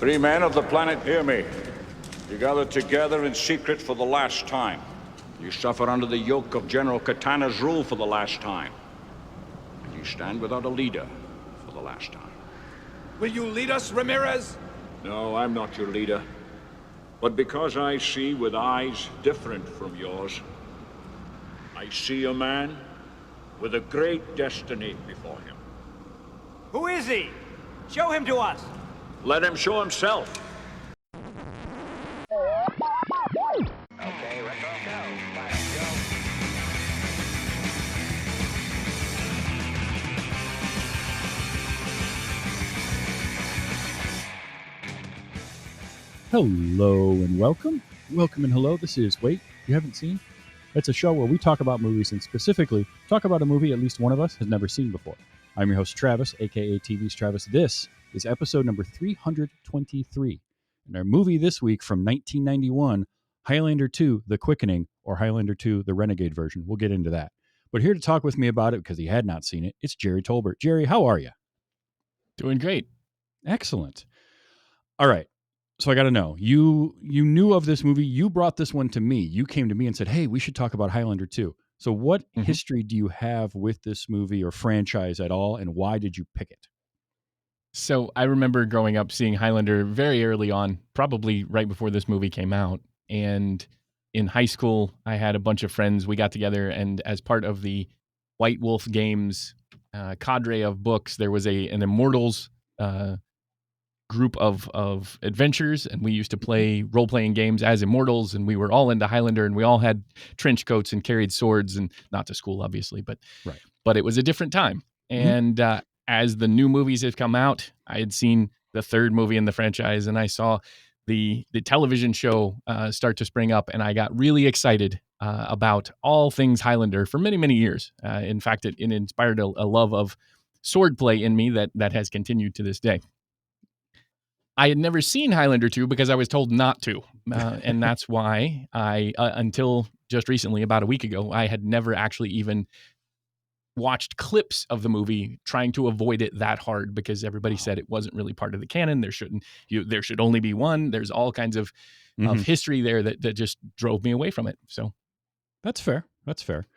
Three men of the planet, hear me. You gather together in secret for the last time. You suffer under the yoke of General Katana's rule for the last time. And you stand without a leader for the last time. Will you lead us, Ramirez? No, I'm not your leader. But because I see with eyes different from yours, I see a man with a great destiny before him. Who is he? Show him to us. Let him show himself. Okay, retro go. Let's go. Hello and welcome. Welcome and hello. This is Wait, You Haven't Seen? It's a show where we talk about movies and specifically talk about a movie at least one of us has never seen before. I'm your host, Travis, aka TV's Travis. This is episode number 323. And our movie this week from 1991, Highlander II, The Quickening, or Highlander II, The Renegade version. We'll get into that. But here to talk with me about it, because he had not seen it, it's Gerry Tolbert. Gerry, how are you? Doing great. Excellent. All right. So I got to know, you knew of this movie. You brought this one to me. You came to me and said, hey, we should talk about Highlander 2. So what history do you have with this movie or franchise at all, and why did you pick it? So I remember growing up seeing Highlander very early on, probably right before this movie came out. And in high school, I had a bunch of friends. We got together, and as part of the White Wolf Games cadre of books, there was an Immortals group of adventures, and we used to play role-playing games as Immortals, and we were all into Highlander, and we all had trench coats and carried swords, and not to school, obviously, but it was a different time. And as the new movies have come out, I had seen the third movie in the franchise, and I saw the television show start to spring up, and I got really excited about all things Highlander for many, many years. In fact, it inspired a love of swordplay in me that has continued to this day. I had never seen Highlander 2 because I was told not to. And that's why I, until just recently, about a week ago, I had never actually even watched clips of the movie, trying to avoid it that hard because everybody said it wasn't really part of the canon. There should only be one. There's all kinds of history there that just drove me away from it. So that's fair. That's fair.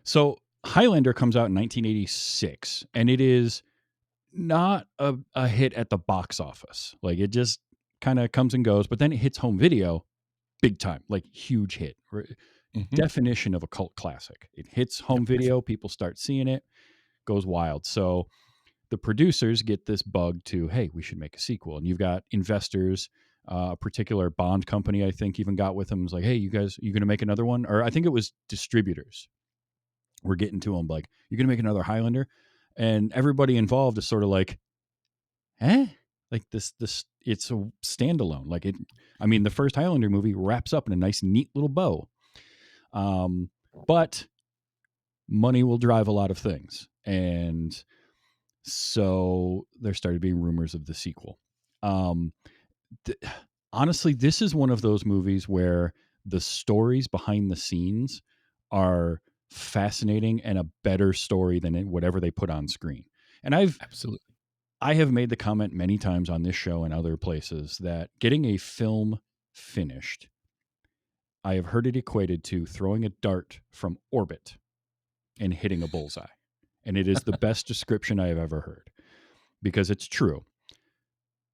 So Highlander comes out in 1986, and it is not a hit at the box office. Like, it just kind of comes and goes, but then it hits home video big time, like huge hit. Definition of a cult classic. It hits home video, people start seeing it, goes wild. So the producers get this bug to, hey, we should make a sequel. And you've got investors, a particular Bond company, I think, even got with them. It's like, hey, you guys, you going to make another one? Or I think it was distributors. We're getting to them like, you're going to make another Highlander? And everybody involved is sort of like, like this, it's a standalone. Like the first Highlander movie wraps up in a nice, neat little bow. But money will drive a lot of things. And so there started being rumors of the sequel. Honestly, this is one of those movies where the stories behind the scenes are fascinating and a better story than whatever they put on screen. And I have made the comment many times on this show and other places that getting a film finished, I have heard it equated to throwing a dart from orbit and hitting a bullseye. And it is the best description I have ever heard, because it's true.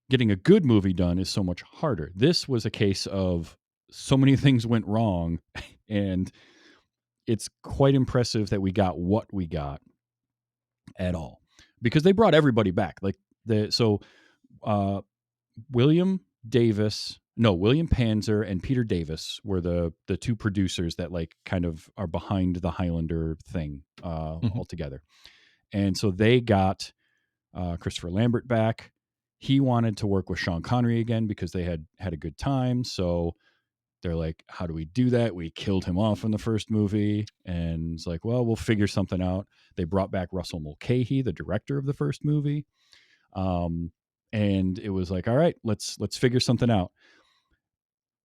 Getting a good movie done is so much harder. This was a case of so many things went wrong, and it's quite impressive that we got what we got at all, because they brought everybody back. Like William Panzer and Peter Davis were the two producers that like kind of are behind the Highlander thing altogether. And so they got Christopher Lambert back. He wanted to work with Sean Connery again because they had a good time. So they're like, how do we do that? We killed him off in the first movie. And it's like, well, we'll figure something out. They brought back Russell Mulcahy, the director of the first movie. And it was like, all right, let's figure something out.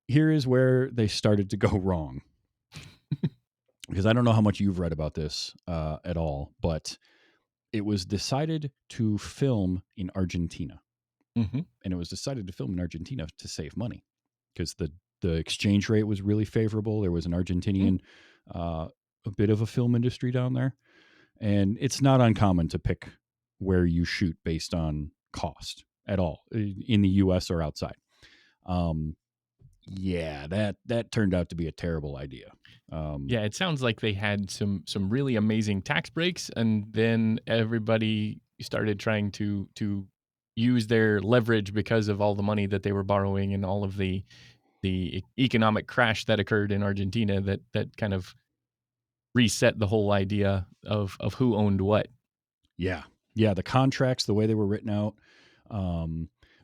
Here is where they started to go wrong. Because I don't know how much you've read about this at all, but it was decided to film in Argentina. Mm-hmm. And it was decided to film in Argentina to save money because the exchange rate was really favorable. There was an Argentinian, a bit of a film industry down there. And it's not uncommon to pick where you shoot based on cost at all in the US or outside. Yeah, that turned out to be a terrible idea. Yeah, it sounds like they had some really amazing tax breaks, and then everybody started trying to use their leverage because of all the money that they were borrowing and all of the economic crash that occurred in Argentina that kind of reset the whole idea of who owned what. Yeah. Yeah, the contracts, the way they were written out,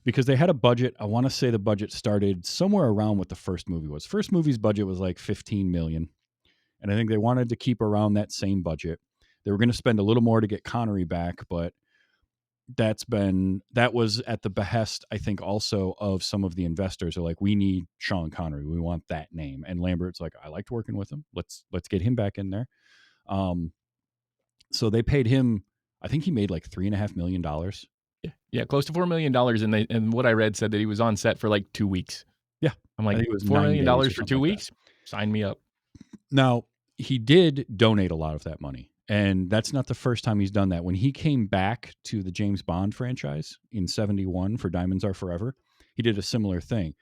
because they had a budget. I want to say the budget started somewhere around what the first movie was. First movie's budget was like 15 million. And I think they wanted to keep around that same budget. They were going to spend a little more to get Connery back, but that was at the behest, I think, also of some of the investors are like, we need Sean Connery. We want that name. And Lambert's like, I liked working with him. Let's get him back in there. So they paid him, I think he made like $3.5 million. Yeah, close to $4 million, and what I read said that he was on set for like 2 weeks. Yeah. I'm I like, think it was $4 million 9 days or for something 2 like that. weeks? Sign me up. Now, he did donate a lot of that money. And that's not the first time he's done that. When he came back to the James Bond franchise in 71 for Diamonds Are Forever, he did a similar thing.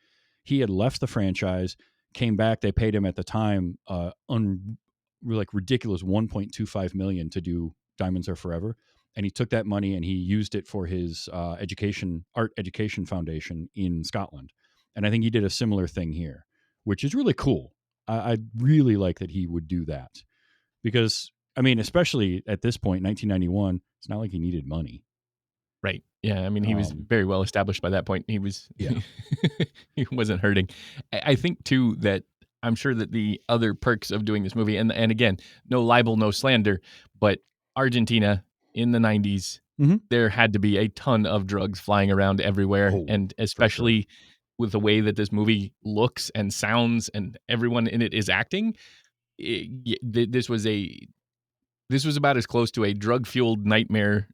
He had left the franchise, came back. They paid him at the time ridiculous $1.25 million to do Diamonds Are Forever. And he took that money and he used it for his art education foundation in Scotland. And I think he did a similar thing here, which is really cool. I really like that he would do that because, I mean, especially at this point, 1991, it's not like he needed money. Right. Yeah. I mean, he was very well established by that point. He was, Yeah. he wasn't hurting. I think too that I'm sure that the other perks of doing this movie, and again, no libel, no slander, but Argentina in the 90s, there had to be a ton of drugs flying around everywhere, and especially with the way that this movie looks and sounds, and everyone in it is acting. This was about as close to a drug-fueled nightmare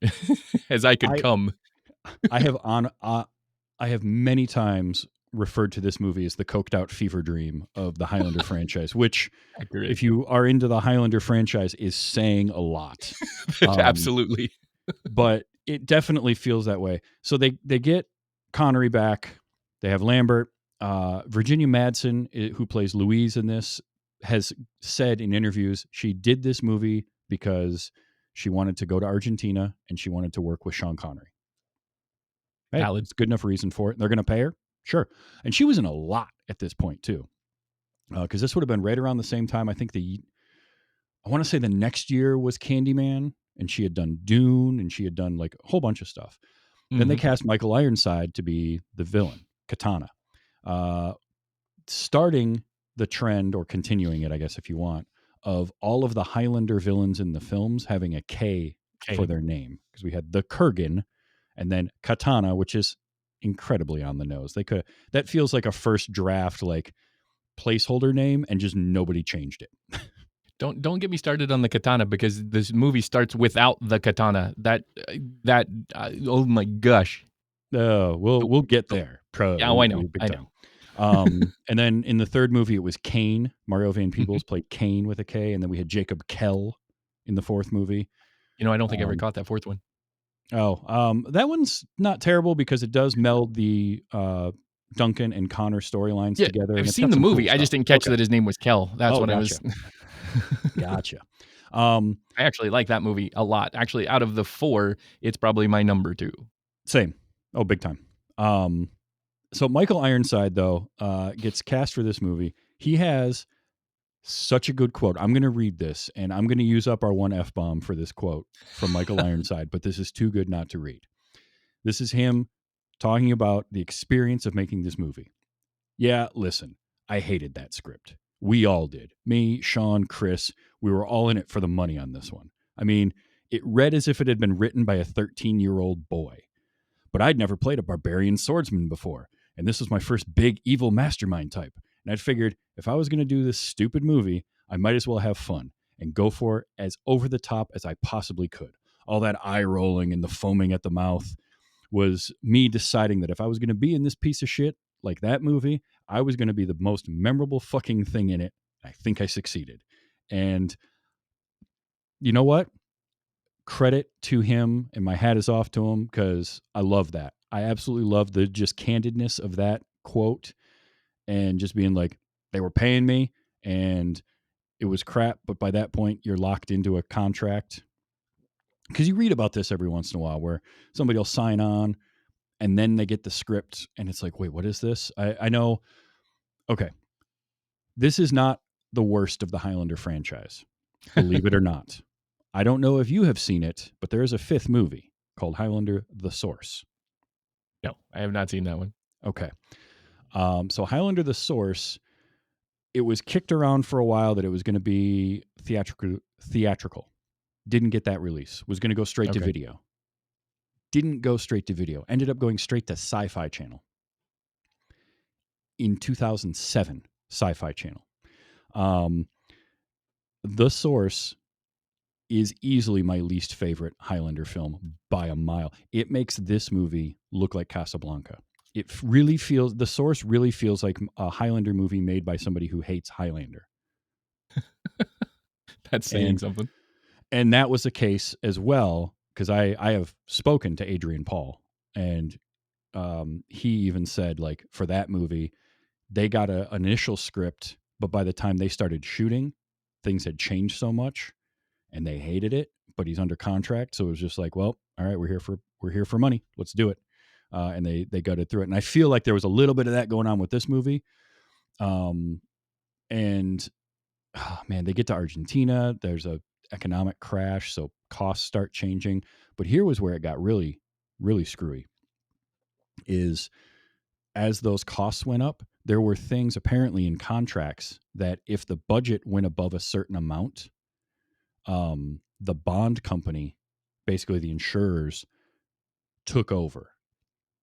as I could come. I have many times referred to this movie as the coked out fever dream of the Highlander franchise, which, Accurate. if you are into the Highlander franchise, is saying a lot. Absolutely. But it definitely feels that way. So they get Connery back. They have Lambert. Virginia Madsen, who plays Louise in this, has said in interviews she did this movie because she wanted to go to Argentina and she wanted to work with Sean Connery. Hey, Valid. it's good enough reason for it. They're going to pay her? Sure. And she was in a lot at this point, too. Because this would have been right around the same time. I think I want to say the next year was Candyman, and she had done Dune, and she had done like a whole bunch of stuff. Then they cast Michael Ironside to be the villain, Katana. Starting the trend, or continuing it, I guess, if you want, of all of the Highlander villains in the films having a K for their name. Because we had the Kurgan, and then Katana, which is incredibly on the nose. That feels like a first draft, like placeholder name, and just nobody changed it. Don't get me started on the katana, because this movie starts without the katana. Oh my gosh. We'll get there. Yeah, I know. Big time. And then in the third movie, it was Kane. Mario Van Peebles played Kane with a K, and then we had Jacob Kell in the fourth movie. I don't think I ever caught that fourth one. That one's not terrible because it does meld the Duncan and Connor storylines together. I've and seen the movie. Cool, I just didn't catch that his name was Kell. That's what I was. Gotcha. I actually like that movie a lot. Actually, out of the four, it's probably my number 2. Same. Oh, big time. So Michael Ironside, though, gets cast for this movie. He has such a good quote. I'm going to read this, and I'm going to use up our one F-bomb for this quote from Michael Ironside, but this is too good not to read. This is him talking about the experience of making this movie. Yeah, listen, I hated that script. We all did. Me, Sean, Chris, we were all in it for the money on this one. I mean, it read as if it had been written by a 13-year-old boy. But I'd never played a barbarian swordsman before, and this was my first big evil mastermind type. And I'd figured if I was going to do this stupid movie, I might as well have fun and go for it as over the top as I possibly could. All that eye rolling and the foaming at the mouth. was me deciding that if I was going to be in this piece of shit like that movie, I was going to be the most memorable fucking thing in it. I think I succeeded. And you know what? Credit to him, and my hat is off to him because I love that. I absolutely love the just candidness of that quote and just being like, they were paying me and it was crap, but by that point you're locked into a contract. Because you read about this every once in a while where somebody will sign on and then they get the script and it's like, wait, what is this? I know, okay, this is not the worst of the Highlander franchise, believe it or not. I don't know if you have seen it, but there is a 5th movie called Highlander the Source. No, I have not seen that one. Okay. So Highlander the Source, it was kicked around for a while that it was going to be theatrical. Didn't get that release. Was going to go straight to Okay. video. Didn't go straight to video. Ended up going straight to Sci-Fi Channel. In 2007, Sci-Fi Channel. The Source is easily my least favorite Highlander film by a mile. It makes this movie look like Casablanca. It really feels, The Source really feels like a Highlander movie made by somebody who hates Highlander. That's saying something. And that was the case as well, because I have spoken to Adrian Paul, and he even said, like, for that movie, they got an initial script, but by the time they started shooting, things had changed so much and they hated it, but he's under contract. So it was just like, well, all right, we're here for money. Let's do it. And they gutted through it. And I feel like there was a little bit of that going on with this movie. And oh, man, they get to Argentina. There's a economic crash. So costs start changing. But here was where it got really, really screwy is as those costs went up, there were things apparently in contracts that if the budget went above a certain amount, the bond company, basically the insurers, took over.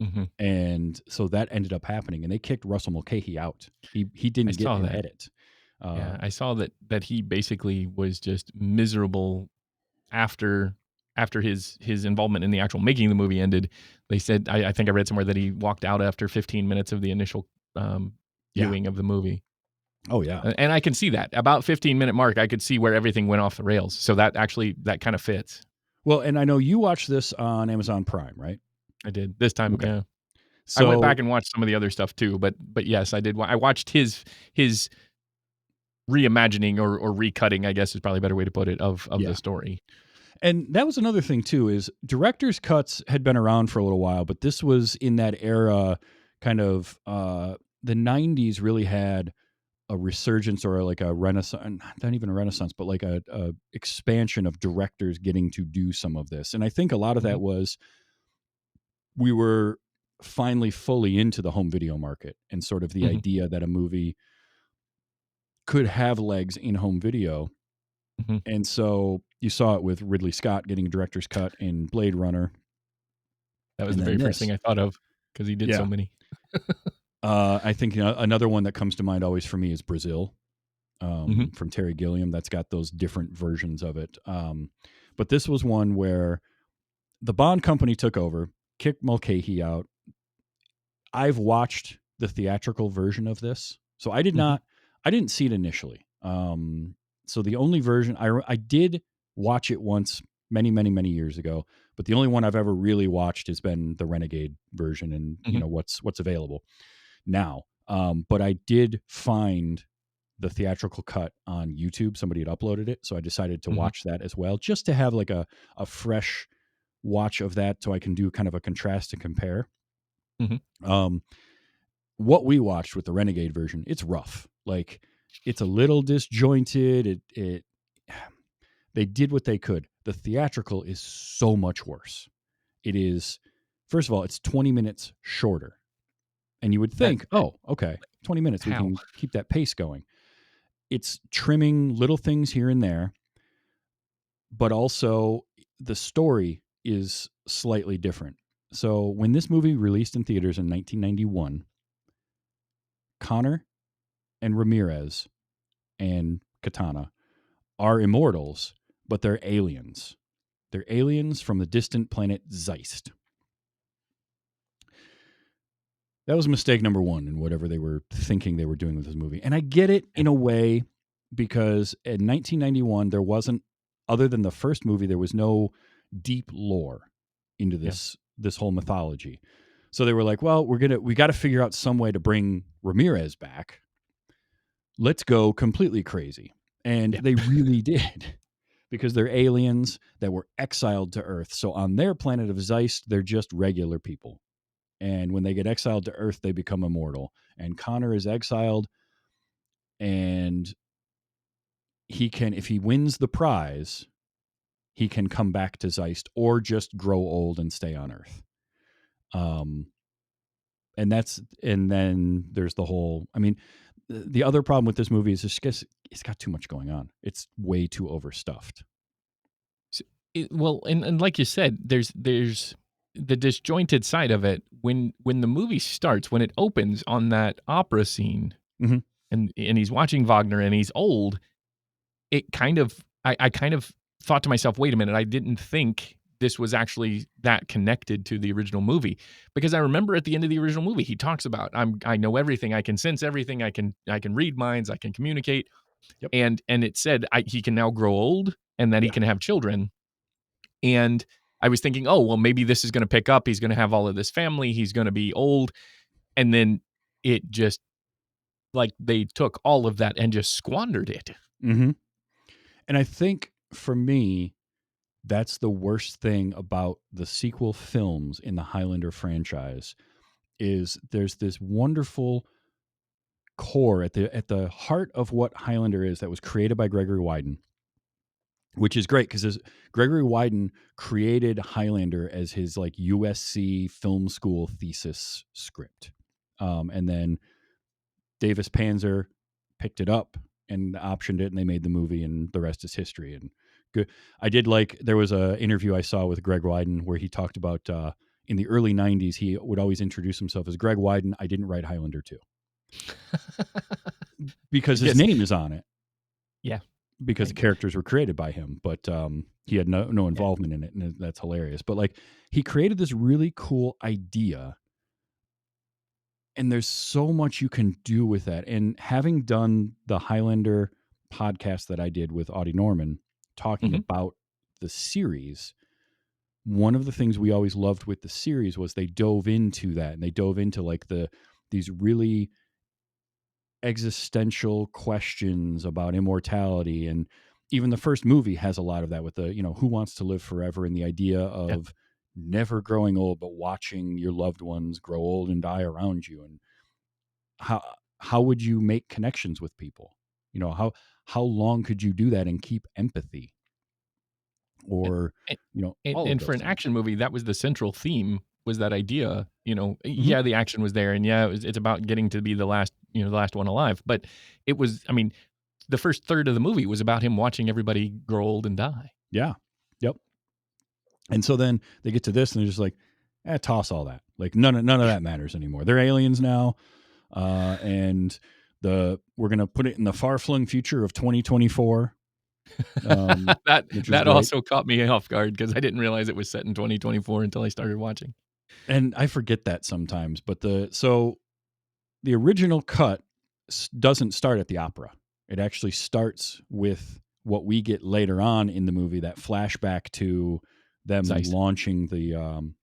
Mm-hmm. And so that ended up happening, and they kicked Russell Mulcahy out. He didn't get an edit. Yeah, I saw that he basically was just miserable after his involvement in the actual making of the movie ended. They said, I think I read somewhere that he walked out after 15 minutes of the initial viewing of the movie. Oh yeah. And I can see that. About 15-minute mark, I could see where everything went off the rails. So that kind of fits. Well, and I know you watched this on Amazon Prime, right? I did this time. Okay. Yeah. So I went back and watched some of the other stuff too, but yes, I did. I watched his reimagining or recutting, I guess is probably a better way to put it, of the story. And that was another thing too, is director's cuts had been around for a little while, but this was in that era, kind of the 90s really had a resurgence or like a renaissance, not even a renaissance, but like a expansion of directors getting to do some of this. And I think a lot of that was we were finally fully into the home video market and sort of the idea that a movie could have legs in home video. And so you saw it with Ridley Scott getting a director's cut in Blade Runner. That was the very first thing I thought of because he did so many. I think another one that comes to mind always for me is Brazil, from Terry Gilliam. That's got those different versions of it. But this was one where the Bond company took over, kicked Mulcahy out. I've watched the theatrical version of this, so I did not. I didn't see it initially. So the only version I did watch it once many years ago, but the only one I've ever really watched has been the Renegade version, and you know what's available now. But I did find the theatrical cut on YouTube. Somebody had uploaded it, so I decided to watch that as well, just to have like a fresh watch of that, so I can do kind of a contrast and compare. What we watched with the Renegade version, it's rough. Like, it's a little disjointed. They did what they could. The theatrical is so much worse. It is, first of all, it's 20 minutes shorter. And you would think, oh, okay, 20 minutes, we can keep that pace going. It's trimming little things here and there, but also the story is slightly different. So when this movie released in theaters in 1991, Connor and Ramirez and Katana are immortals, but they're aliens. They're aliens from the distant planet Zeist. That was mistake number one in whatever they were thinking they were doing with this movie. And I get it in a way because in 1991, there wasn't, other than the first movie, there was no deep lore into this whole mythology. So they were like, well, we got to figure out some way to bring Ramirez back. Let's go completely crazy. And they really did, because they're aliens that were exiled to Earth. So on their planet of Zeist, they're just regular people. And when they get exiled to Earth, they become immortal. And Connor is exiled, and he can, if he wins the prize, he can come back to Zeist or just grow old and stay on Earth. And then there's the whole, I mean, the other problem with this movie is it's got too much going on. It's way too overstuffed. Well, and like you said, there's the disjointed side of it. When the movie starts, when it opens on that opera scene, Mhm. and he's watching Wagner and he's old, it kind of I kind of thought to myself, wait a minute, I didn't think this was actually that connected to the original movie, because I remember at the end of the original movie he talks about I know everything, I can sense everything, I can read minds, I can communicate. Yep. And it said he can now grow old and that he can have children. And I was thinking, oh, well, maybe this is going to pick up. He's going to have all of this family. He's going to be old. And then it just, like, they took all of that and just squandered it. Mm-hmm. And I think for me, that's the worst thing about the sequel films in the Highlander franchise is there's this wonderful core at the heart of what Highlander is that was created by Gregory Wyden, which is great because Gregory Wyden created Highlander as his like USC film school thesis script. And then Davis Panzer picked it up and optioned it, and they made the movie, and the rest is history. And good. I did like, there was a interview I saw with Greg Wyden where he talked about in the early 90s, he would always introduce himself as Greg Wyden. I didn't write Highlander 2 because his name is on it. Yeah. Because the characters were created by him, but he had no involvement in it, and that's hilarious. But like, he created this really cool idea, and there's so much you can do with that. And having done the Highlander podcast that I did with Audie Norman, talking about the series, one of the things we always loved with the series was they dove into that, and they dove into like these really existential questions about immortality. And even the first movie has a lot of that with the, who wants to live forever, and the idea of never growing old, but watching your loved ones grow old and die around you. And how would you make connections with people? How long could you do that and keep empathy? Or, and for an action movie, that was the central theme, was that idea. Mm-hmm. The action was there, and it's about getting to be the last one alive. But it was, I mean, the first third of the movie was about him watching everybody grow old and die. Yeah. Yep. And so then they get to this, and they're just like, toss all that. Like none of that matters anymore. They're aliens now, and we're gonna put it in the far-flung future of 2024. That also caught me off guard because I didn't realize it was set in 2024 until I started watching. And I forget that sometimes. But the original cut doesn't start at the opera. It actually starts with what we get later on in the movie, that flashback to them launching the.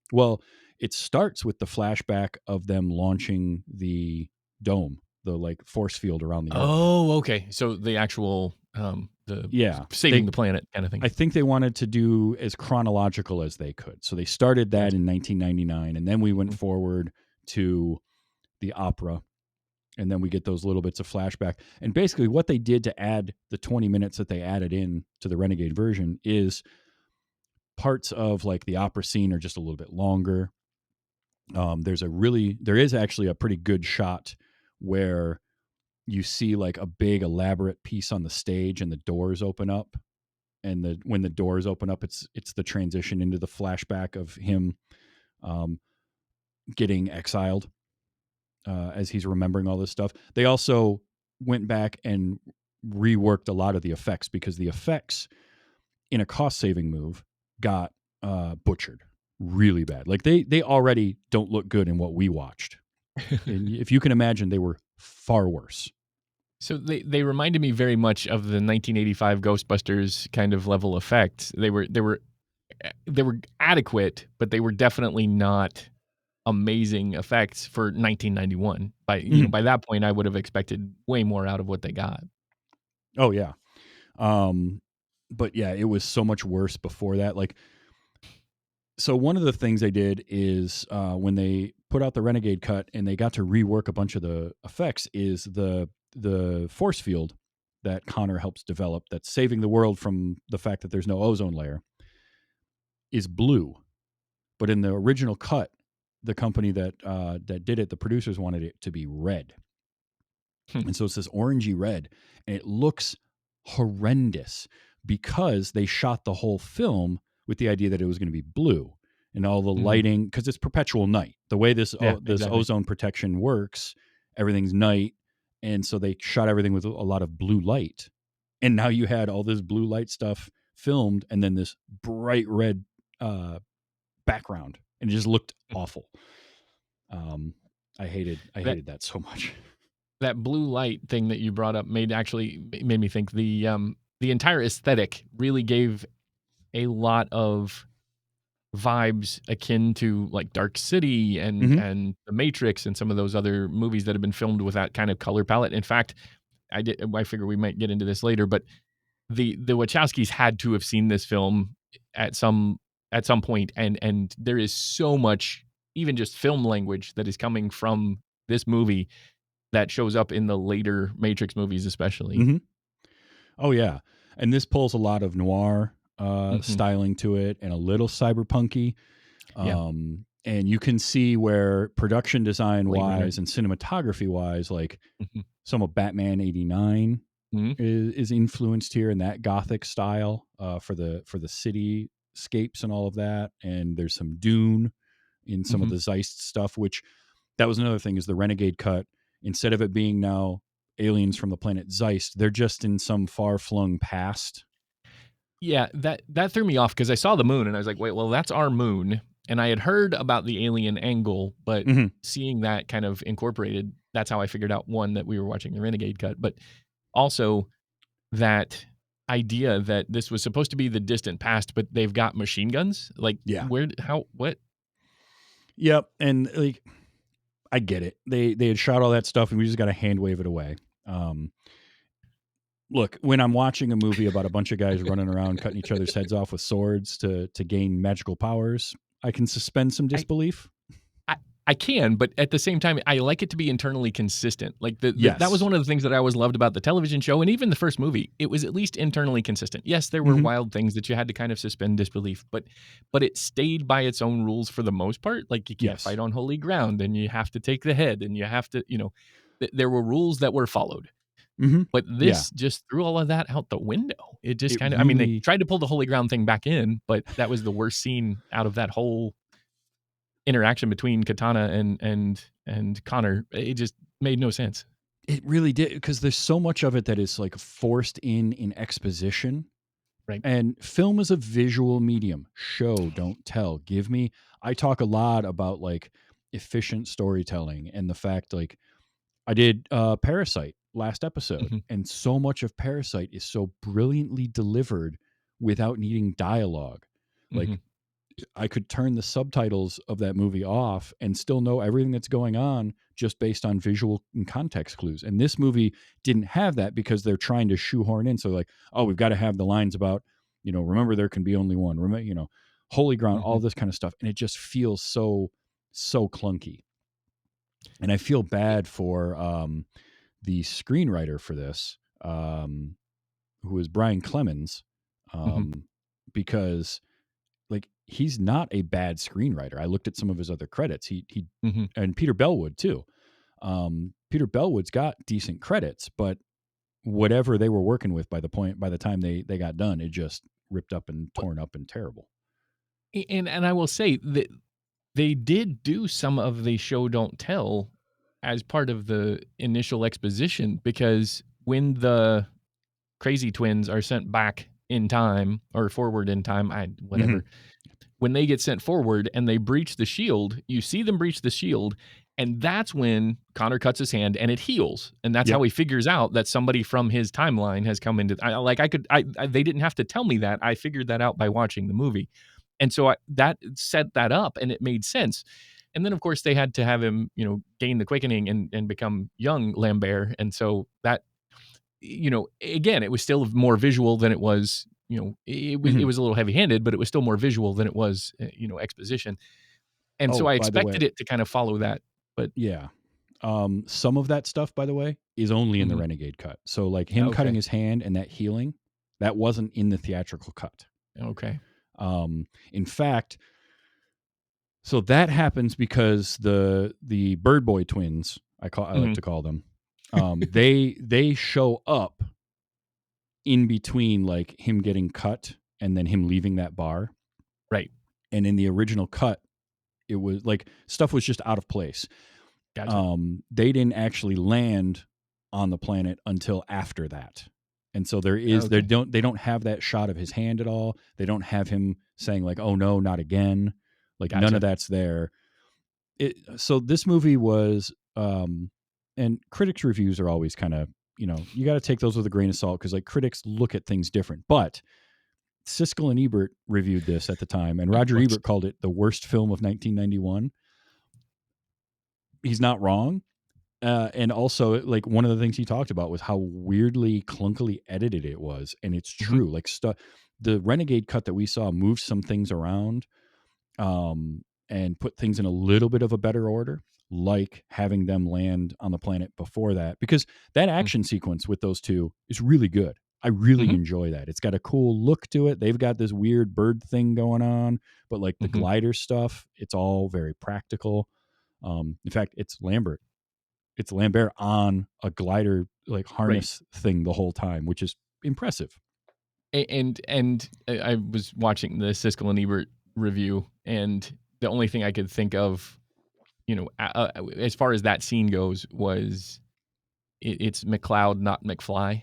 It starts with the flashback of them launching the dome, the like force field around the Earth. Oh, okay. So the actual saving the planet kind of thing. I think they wanted to do as chronological as they could. So they started that in 1999, and then we went forward to the opera, and then we get those little bits of flashback. And basically what they did to add the 20 minutes that they added in to the Renegade version is parts of like the opera scene are just a little bit longer. There is actually a pretty good shot where you see like a big elaborate piece on the stage, and the doors open up, and when the doors open up, it's the transition into the flashback of him getting exiled as he's remembering all this stuff. They also went back and reworked a lot of the effects, because the effects in a cost-saving move got butchered really bad. Like they already don't look good in what we watched. And if you can imagine, they were far worse. So they reminded me very much of the 1985 Ghostbusters kind of level effects. They were adequate, but they were definitely not amazing effects for 1991. By that point, I would have expected way more out of what they got. Oh yeah. But yeah, it was so much worse before that. Like, so one of the things they did is when they put out the Renegade cut and they got to rework a bunch of the effects, is the force field that Connor helps develop, that's saving the world from the fact that there's no ozone layer, is blue. But in the original cut, the company that did it, the producers wanted it to be red. And so it's this orangey red, and it looks horrendous because they shot the whole film with the idea that it was going to be blue, and all the lighting, because it's perpetual night. The way this Yeah, this exactly. ozone protection works, everything's night, and so they shot everything with a lot of blue light. And now you had all this blue light stuff filmed, and then this bright red background, and it just looked awful. I hated that so much. That blue light thing that you brought up made me think the entire aesthetic really gave a lot of vibes akin to like Dark City and The Matrix and some of those other movies that have been filmed with that kind of color palette. In fact, I figure we might get into this later, but the Wachowskis had to have seen this film at some point, and there is so much, even just film language, that is coming from this movie that shows up in the later Matrix movies, especially. Oh yeah, and this pulls a lot of noir Mhm. styling to it, and a little cyberpunky. Yeah. And you can see where production design Blade Runner. wise and cinematography wise, like Mhm. some of Batman '89 Mhm. is influenced here in that gothic style for the cityscapes and all of that. And there's some Dune in some of Mhm. the Zeist stuff, which that was another thing, is the Renegade cut. Instead of it being now aliens from the planet Zeist, they're just in some far flung past. Yeah, that threw me off because I saw the moon and I was like, "Wait, well, that's our moon." And I had heard about the alien angle, but seeing that kind of incorporated, that's how I figured out, one, that we were watching the Renegade cut, but also that idea that this was supposed to be the distant past, but they've got machine guns. Like, Yeah. what? Yep. And like, I get it. They had shot all that stuff, and we just got to hand wave it away. Look, when I'm watching a movie about a bunch of guys running around cutting each other's heads off with swords to gain magical powers, I can suspend some I disbelief. I I can, but at the same time, I like it to be internally consistent. Like that was Yes. one of the things that I always loved about the television show, and even the first movie. It was at least internally consistent. Yes, there were wild things that you had to kind of suspend disbelief, but it stayed by its own rules for the most part. Like, you can't Yes. fight on holy ground, and you have to take the head, and you have to, there were rules that were followed. But Yeah. this just threw all of that out the window. It just It kind of, I mean, they really, tried to pull the holy ground thing back in, but that was the worst scene out of that whole interaction between Katana and Connor. It just made no sense. it really did, because there's so much of it that is like forced in exposition. Right. And film is a visual medium. Show, don't tell. I talk a lot about like efficient storytelling, and the fact, like, I did Parasite last episode, Mhm. and so much of Parasite is so brilliantly delivered without needing dialogue. Like, Mhm. I could turn the subtitles of that movie off and still know everything that's going on just based on visual and context clues. And this movie didn't have that because they're trying to shoehorn in. So, like, oh, we've got to have the lines about, remember there can be only one, holy ground, all Mhm. this kind of stuff. And it just feels so clunky. And I feel bad for the screenwriter for this, who is Brian Clemens, Mhm. um, because, like, he's not a bad screenwriter. I looked at some of his other credits. He Mhm. and Peter Bellwood too. Peter Bellwood's got decent credits, but whatever they were working with, by the time they got done, it just ripped up and torn up and terrible. And I will say that they did do some of the show don't tell as part of the initial exposition, because when the crazy twins are sent back in time or forward in time, Mhm. whatever. When they get sent forward and they breach the shield, you see them breach the shield, And that's when Connor cuts his hand and it heals. And that's Yep. how he figures out that somebody from his timeline has come into they didn't have to tell me that. I figured that out by watching the movie. And so that set that up and it made sense. And then of course they had to have him, gain the quickening and become young Lambert. And so that, again, it was still more visual than it was, it was a little heavy handed, but it was still more visual than it was, exposition. And so Oh, I by the expected way, it to kind of follow that. But yeah. Some of that stuff, by the way, is only in the Mhm. Renegade cut. So like him cutting Okay. his hand and that healing, that wasn't in the theatrical cut. Okay. In fact, so that happens because the Bird Boy twins, I like Mhm. to call them, they show up in between like him getting cut and then him leaving that bar. Right. And in the original cut, it was like stuff was just out of place. Gotcha. They didn't actually land on the planet until after that. And so Okay. they don't have that shot of his hand at all. They don't have him saying like, "Oh no, not again." Like none of Gotcha. that's there. So this movie was and critics reviews are always kind of, you got to take those with a grain of salt because like critics look at things different. But Siskel and Ebert reviewed this at the time and Of Roger course. Ebert called it the worst film of 1991. He's not wrong. And also, like one of the things he talked about was how weirdly clunkily edited it was, and it's Mhm. true. Like stuff, the Renegade cut that we saw moved some things around, and put things in a little bit of a better order, like having them land on the planet before that, because that Mhm. action sequence with those two is really good. I really Mhm. enjoy that. It's got a cool look to it. They've got this weird bird thing going on, but like the Mhm. glider stuff, it's all very practical. In fact, it's Lambert on a glider like Right. harness thing the whole time, which is impressive. I was watching the Siskel and Ebert review, and the only thing I could think of, as far as that scene goes, was it's McLeod, not McFly,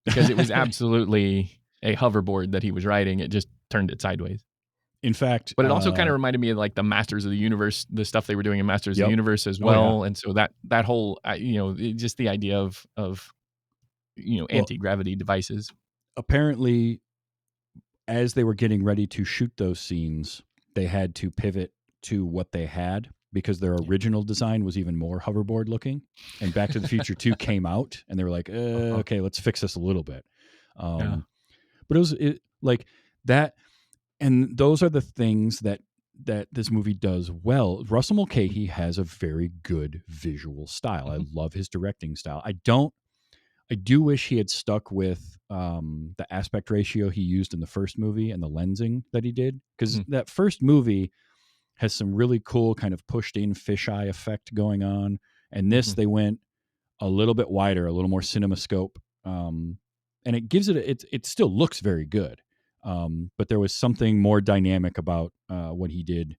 because it was absolutely a hoverboard that he was riding. It just turned it sideways. In fact, But it also kind of reminded me of like the Masters of the Universe, the stuff they were doing in Masters of the yep. Universe as Oh yeah. well. And so that whole, just the idea of Well, anti gravity devices. apparently, as they were getting ready to shoot those scenes, they had to pivot to what they had because their original design was even more hoverboard looking. And Back to the Future 2 came out, and they were like, Uh-huh. okay, let's fix this a little bit. Yeah. But like that. And those are the things that this movie does well. Russell Mulcahy has a very good visual style. I Mhm. love his directing style. I do wish he had stuck with the aspect ratio he used in the first movie and the lensing that he did, because Mhm. that first movie has some really cool kind of pushed in fisheye effect going on, and this Mhm. they went a little bit wider, a little more cinemascope, and it gives it still looks very good, but there was something more dynamic about what he did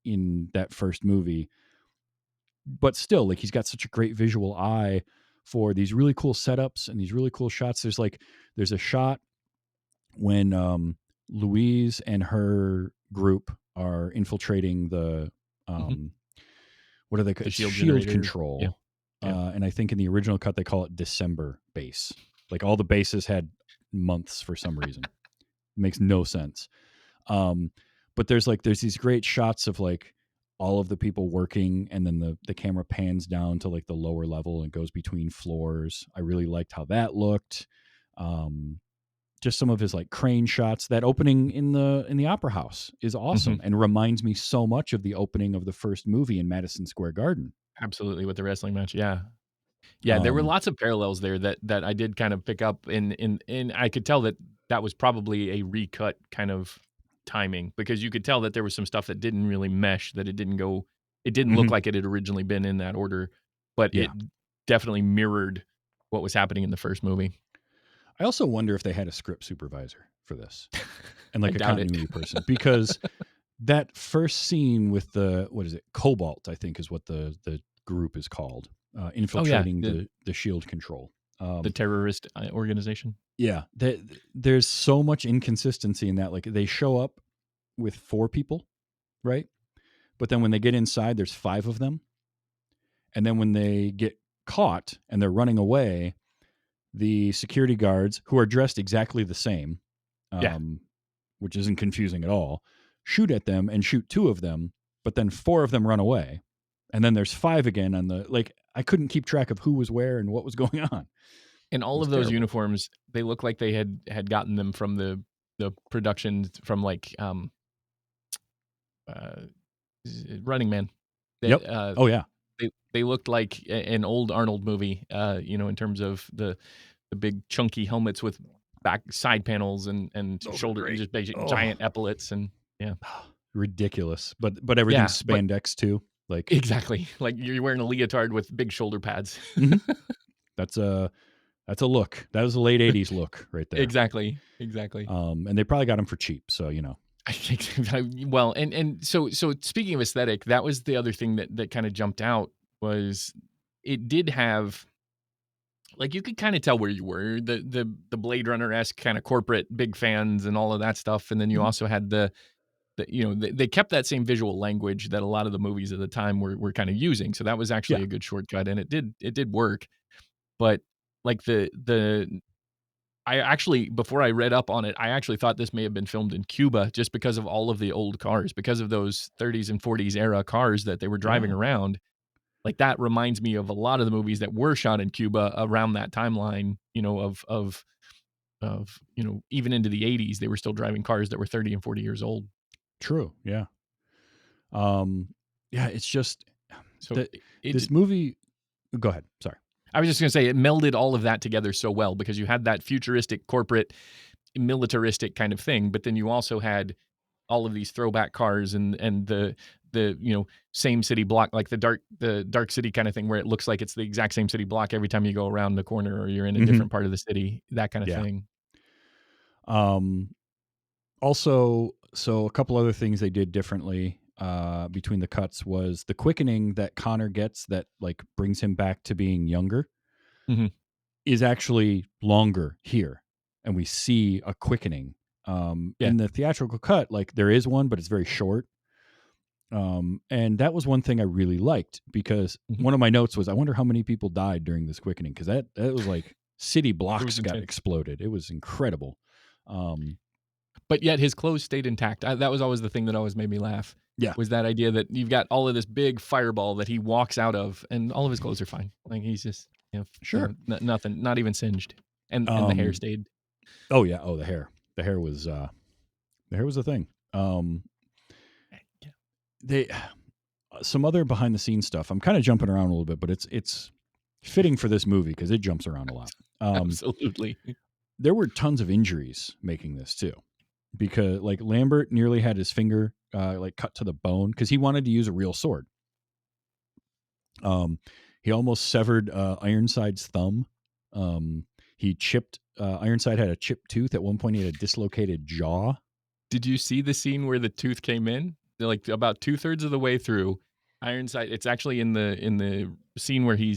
in that first movie. But still, like he's got such a great visual eye for these really cool setups and these really cool shots. There's a shot when Louise and her group are infiltrating the Mhm. um, what are they? The It's shield shield generator. Yeah. control, Yeah. and I think in the original cut they call it December base. Like all the bases had months for some reason. It makes no sense. Um, but there's these great shots of like all of the people working, and then the camera pans down to like the lower level and goes between floors. I really liked how that looked. Um, just some of his like crane shots. That opening in the opera house is Mhm. awesome and reminds me so much of the opening of the first movie in Madison Square Garden. Absolutely, with the wrestling match, yeah. Yeah, there were Um, lots of parallels there that I did kind of pick up and I could tell that that was probably a recut kind of timing, because you could tell that there was some stuff that didn't really mesh, that it didn't look mhm, like it had originally been in that order, but it yeah. definitely mirrored what was happening in the first movie. I also wonder if they had a script supervisor for this and I like a doubt it. continuity person, because that first scene with the what is it, Cobalt, I think is what the group is called, Oh, yeah, infiltrating the shield control. the Um, terrorist, organization. yeah, there's so much inconsistency in that. Like they show up with four people, right? But then when they get inside, there's five of them, And then when they get caught and they're running away, the security guards, who are dressed exactly the same, Yeah. which isn't confusing at all, shoot at them and shoot 2 of them, but then 4 of them run away. And then there's 5 again on the, like, I couldn't keep track of who was where and what was going on. And It all was of those terrible. uniforms, they look like they had gotten them from the production from like uh, Running Man. Yep. Oh yeah. They looked like an old Arnold movie, in terms of the big chunky helmets with back side panels and Those are shoulder, great. just basic Oh. giant epaulets and yeah. Ridiculous. But everything's Yeah, but spandex too. Like exactly. Like you're wearing a leotard with big shoulder pads. Mhm. that's a look. That was a late 80s look right there. Exactly. And they probably got them for cheap, so I think well, and so speaking of aesthetic, that was the other thing that kind of jumped out was it did have like you could kind of tell where you were the Blade Runner-esque kind of corporate big fans and all of that stuff, and then you Mhm. also had they kept that same visual language that a lot of the movies at the time were kind of using, so that was actually Yeah. a good shortcut, and it did work, but like the I actually, before I read up on it, I actually thought this may have been filmed in Cuba just because of all of the old cars, because of those 30s and 40s era cars that they were driving Yeah. around. Like that reminds me of a lot of the movies that were shot in Cuba around that timeline, even into the 80s, they were still driving cars that were 30 and 40 years old. True. Yeah. Yeah, it's just So that it this movie go ahead. Sorry. I was just going to say it melded all of that together so well because you had that futuristic corporate militaristic kind of thing, but then you also had all of these throwback cars and the same city block, like the dark city kind of thing where it looks like it's the exact same city block every time you go around the corner or you're in a Mhm. different part of the city, that kind of Yeah. thing. Also, so a couple other things they did differently between the cuts was the quickening that Connor gets that like brings him back to being younger Mhm. is actually longer here, and we see a quickening. Yeah. In the theatrical cut, like there is one, but it's very short. And that was one thing I really liked because Mhm. one of my notes was, I wonder how many people died during this quickening because that was like city It was blocks got intense. exploded. It was incredible. But yet his clothes stayed intact. That was always the thing that always made me laugh. Yeah. Was that idea that you've got all of this big fireball that he walks out of and all of his clothes are fine. Like he's just, Sure. nothing, not even singed. And the hair Um, stayed. oh yeah. Oh, the hair. The hair was a thing. Yeah. They some other behind the scenes stuff. I'm kind of jumping around a little bit, but it's fitting for this movie because it jumps around a lot. Absolutely. There were tons of injuries making this too, because like Lambert nearly had his finger like cut to the bone because he wanted to use a real sword. He almost severed Ironside's thumb. He chipped Ironside had a chipped tooth at one point. He had a dislocated jaw. Did you see the scene where the tooth came in? Like about 2/3 of the way through, Ironside. It's actually in the scene where he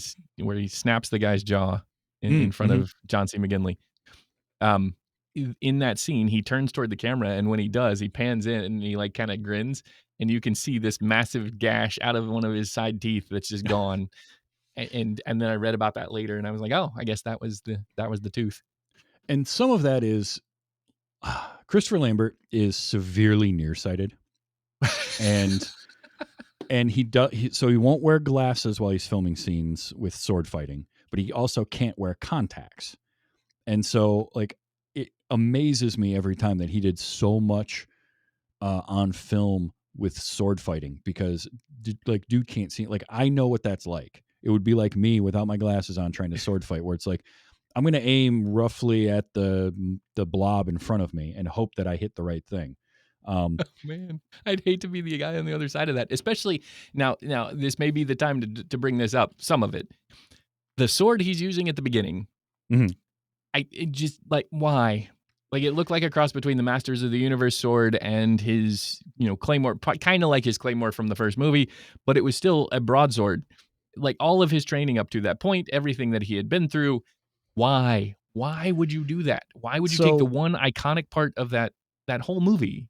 snaps the guy's jaw in front Mhm. of John C. McGinley. Um, in that scene, he turns toward the camera, and when he does, he pans in and he like kind of grins, and you can see this massive gash out of one of his side teeth that's just gone. And then I read about that later, and I was like, oh, I guess that was the tooth. And some of that is Christopher Lambert is severely nearsighted, and so he won't wear glasses while he's filming scenes with sword fighting, but he also can't wear contacts. And so like it amazes me every time that he did so much on film with sword fighting because dude can't see. Like I know what that's like. It would be like me without my glasses on trying to sword fight, where it's like I'm going to aim roughly at the blob in front of me and hope that I hit the right thing. Man, I'd hate to be the guy on the other side of that, especially now. Now, this may be the time to bring this up. Some of it, the sword he's using at the beginning, Mhm. it just like why? Like it looked like a cross between the Masters of the Universe sword and his, claymore, kind of like his claymore from the first movie, but it was still a broadsword. Like all of his training up to that point, everything that he had been through. Why? Why would you do that? Why would you take the So one iconic part of that whole movie?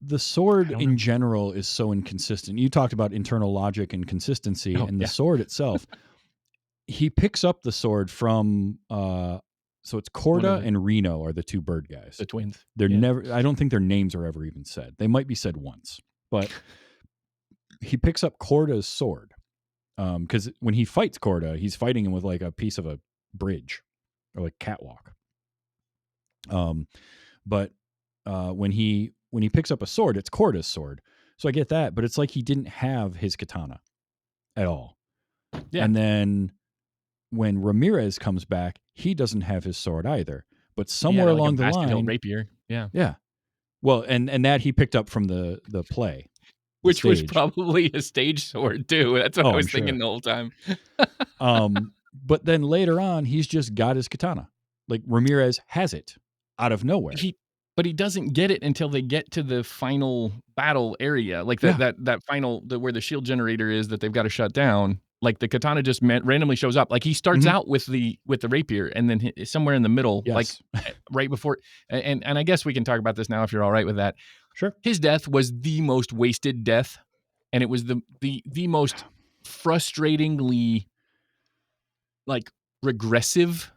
the I sword don't in know. general is so inconsistent. You talked about internal logic and consistency, Oh and the yeah, sword itself. He picks up the sword from so it's one of Corda and Reno are the two bird guys. the twins. They're Yeah, never I don't think their names are ever even said. They might be said once. But he picks up Corda's sword. Because when he fights Corda, he's fighting him with like a piece of a bridge or like catwalk. Um but when he picks up a sword, it's Corda's sword. So I get that, but it's like he didn't have his katana at all. yeah, And then when Ramirez comes back, he doesn't have his sword either. But he had somewhere like a along the basket hilt line, rapier. Yeah, yeah. Well, and that he picked up from the play, the which was stage. probably a stage sword too. That's what I Oh, I'm was thinking sure. the whole time. But then later on, he's just got his katana. Like Ramirez has it out of nowhere. But he doesn't get it until they get to the final battle area, like Yeah. that final where the shield generator is that they've got to shut down. Like the katana just randomly shows up. Like he starts Mhm. out with the rapier, and then somewhere in the middle, like Yes. right before, and I guess we can talk about this now if you're all right with that. Sure. His death was the most wasted death, and it was the most frustratingly like regressive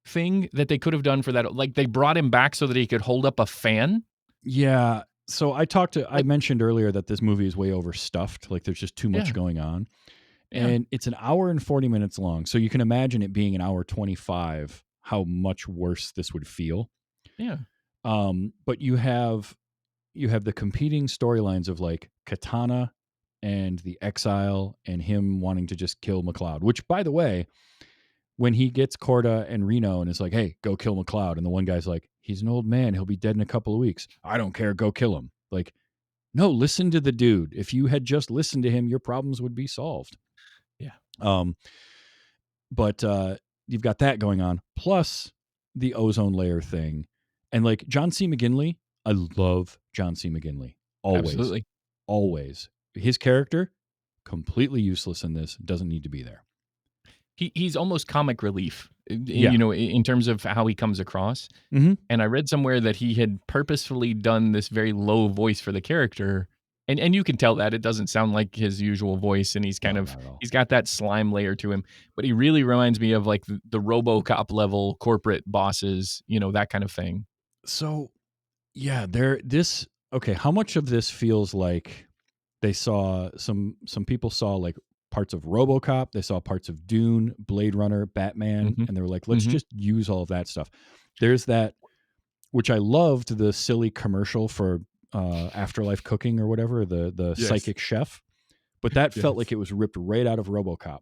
thing that they could have done for that. Like they brought him back so that he could hold up a fan. Yeah. So I Like, mentioned earlier that this movie is way overstuffed. Like there's just too much yeah, going on. yeah, And it's an hour and 40 minutes long. So you can imagine it being an hour 25, how much worse this would feel. yeah. But you have the competing storylines of like Katana and the exile and him wanting to just kill McLeod, which by the way, when he gets Corda and Reno and is like, hey, go kill McLeod. And the one guy's like, he's an old man. He'll be dead in a couple of weeks. I don't care. Go kill him. Like, no, listen to the dude. If you had just listened to him, your problems would be solved. Yeah. Um, but you've got that going on, plus the ozone layer thing. And like John C. McGinley, I love John C. McGinley. Always. Absolutely. Always. His character, completely useless in this, doesn't need to be there. He's almost comic relief, Yeah. in terms of how he comes across. Mm-hmm. And I read somewhere that he had purposefully done this very low voice for the character. And you can tell that it doesn't sound like his usual voice, and he's No, not at all. he's got that slime layer to him. But he really reminds me of like the RoboCop level corporate bosses, that kind of thing. So yeah, okay, how much of this feels like they saw some people saw like parts of RoboCop, they saw parts of Dune, Blade Runner, Batman, Mhm. and they were like, let's Mhm. just use all of that stuff. There's that, which I loved, the silly commercial for Afterlife Cooking or whatever, the Yes. psychic chef, but that felt Yes. like it was ripped right out of RoboCop.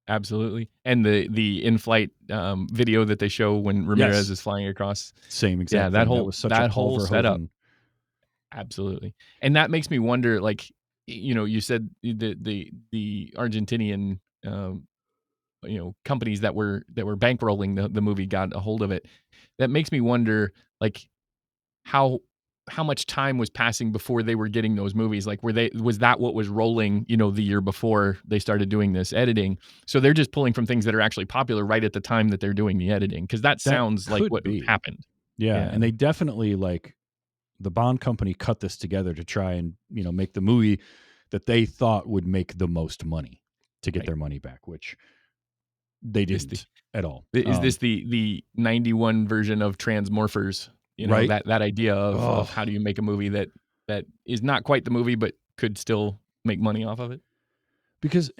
Absolutely. And the in-flight video that they show when Ramirez Yes. is flying across. Same Yeah, exact thing. That was such a that whole Paul setup. Verhoeven. Absolutely. And that makes me wonder, like, you said the Argentinian companies that were bankrolling the movie got a hold of it. That makes me wonder, like, how much time was passing before they were getting those movies? Like, was that what was rolling, the year before they started doing this editing? So they're just pulling from things that are actually popular right at the time that they're doing the editing, because that That sounds like could what be. happened. Yeah, Yeah. and they definitely like the Bond company cut this together to try and make the movie that they thought would make the most money to get Right. their money back, which they Is didn't at all. is this the 91 version of Transmorphers? Right? That idea of Oh, how do you make a movie that is not quite the movie but could still make money off of it? because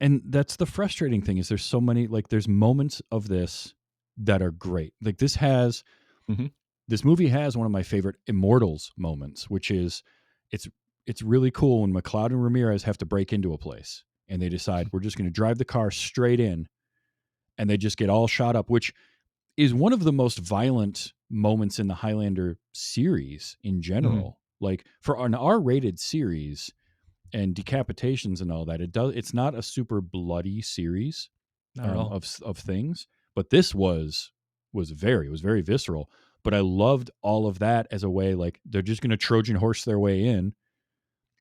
and that's the frustrating thing is there's so many like there's moments of this that are great. Like Mhm. this movie has one of my favorite Immortals moments, which is it's it's really cool when McLeod and Ramirez have to break into a place and they decide we're just going to drive the car straight in and they just get all shot up, which is one of the most violent moments in the Highlander series in Mhm. general. Like for an R-rated series and decapitations and all that, it's not a super bloody series Not at all. of things, but this it was very visceral. But I loved all of that as a way like they're just going to Trojan horse their way in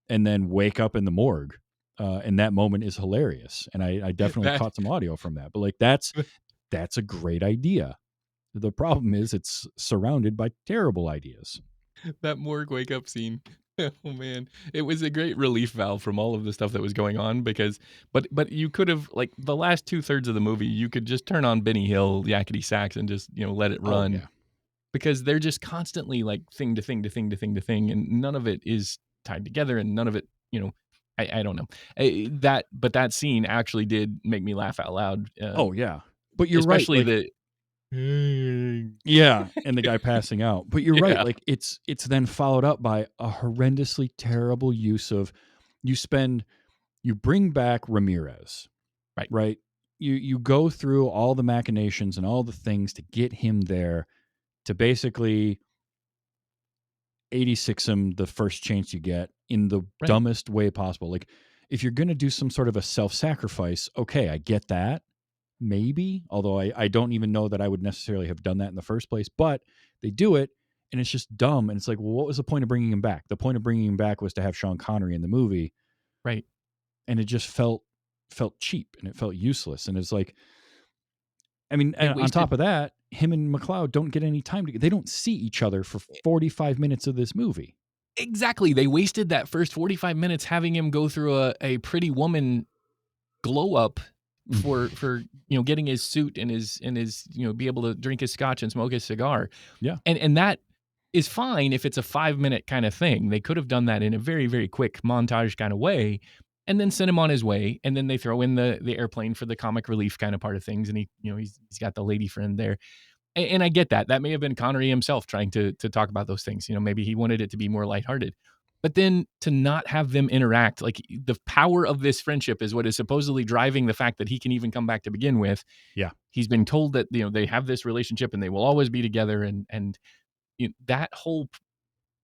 and then wake up in the morgue. And that moment is hilarious. And I definitely That caught some audio from that. But like that's a great idea. The problem is it's surrounded by terrible ideas. that morgue wake up scene. Oh man, it was a great relief valve from all of the stuff that was going on because, but you could have like the last 2/3 of the movie, you could just turn on Benny Hill, Yakety Sax, and just let it Oh run yeah. because they're just constantly like thing to thing to thing to thing to thing, and none of it is tied together, and none of it, I don't know. But that scene actually did make me laugh out loud, Oh yeah. But you're right. especially Like, the yeah, and the guy passing out. But you're right. yeah, Like it's then followed up by a horrendously terrible use of you spend you bring back Ramirez, right, right? You go through all the machinations and all the things to get him there to basically 86 him the first chance you get in the right. dumbest way possible. Like if you're going to do some sort of a self-sacrifice, okay, I get that. Maybe, although I don't even know that I would necessarily have done that in the first place, but they do it and it's just dumb. And it's like, well, what was the point of bringing him back? The point of bringing him back was to have Sean Connery in the movie, Right. and it just felt cheap and it felt useless. And it's like, I mean, They and on top wasted of that, him and McLeod don't get any time to. They don't see each other for 45 minutes of this movie. exactly. They wasted that first 45 minutes having him go through a Pretty Woman glow up for getting his suit and his be able to drink his scotch and smoke his cigar. Yeah. And that is fine if it's a 5-minute kind of thing. They could have done that in a very, very quick montage kind of way and then sent him on his way. And then they throw in the airplane for the comic relief kind of part of things. And he's got the lady friend there. And I get that. That may have been Connery himself trying to talk about those things. Maybe he wanted it to be more lighthearted. But then to not have them interact, like the power of this friendship is what is supposedly driving the fact that he can even come back to begin with. Yeah. He's been told that they have this relationship and they will always be together, and that whole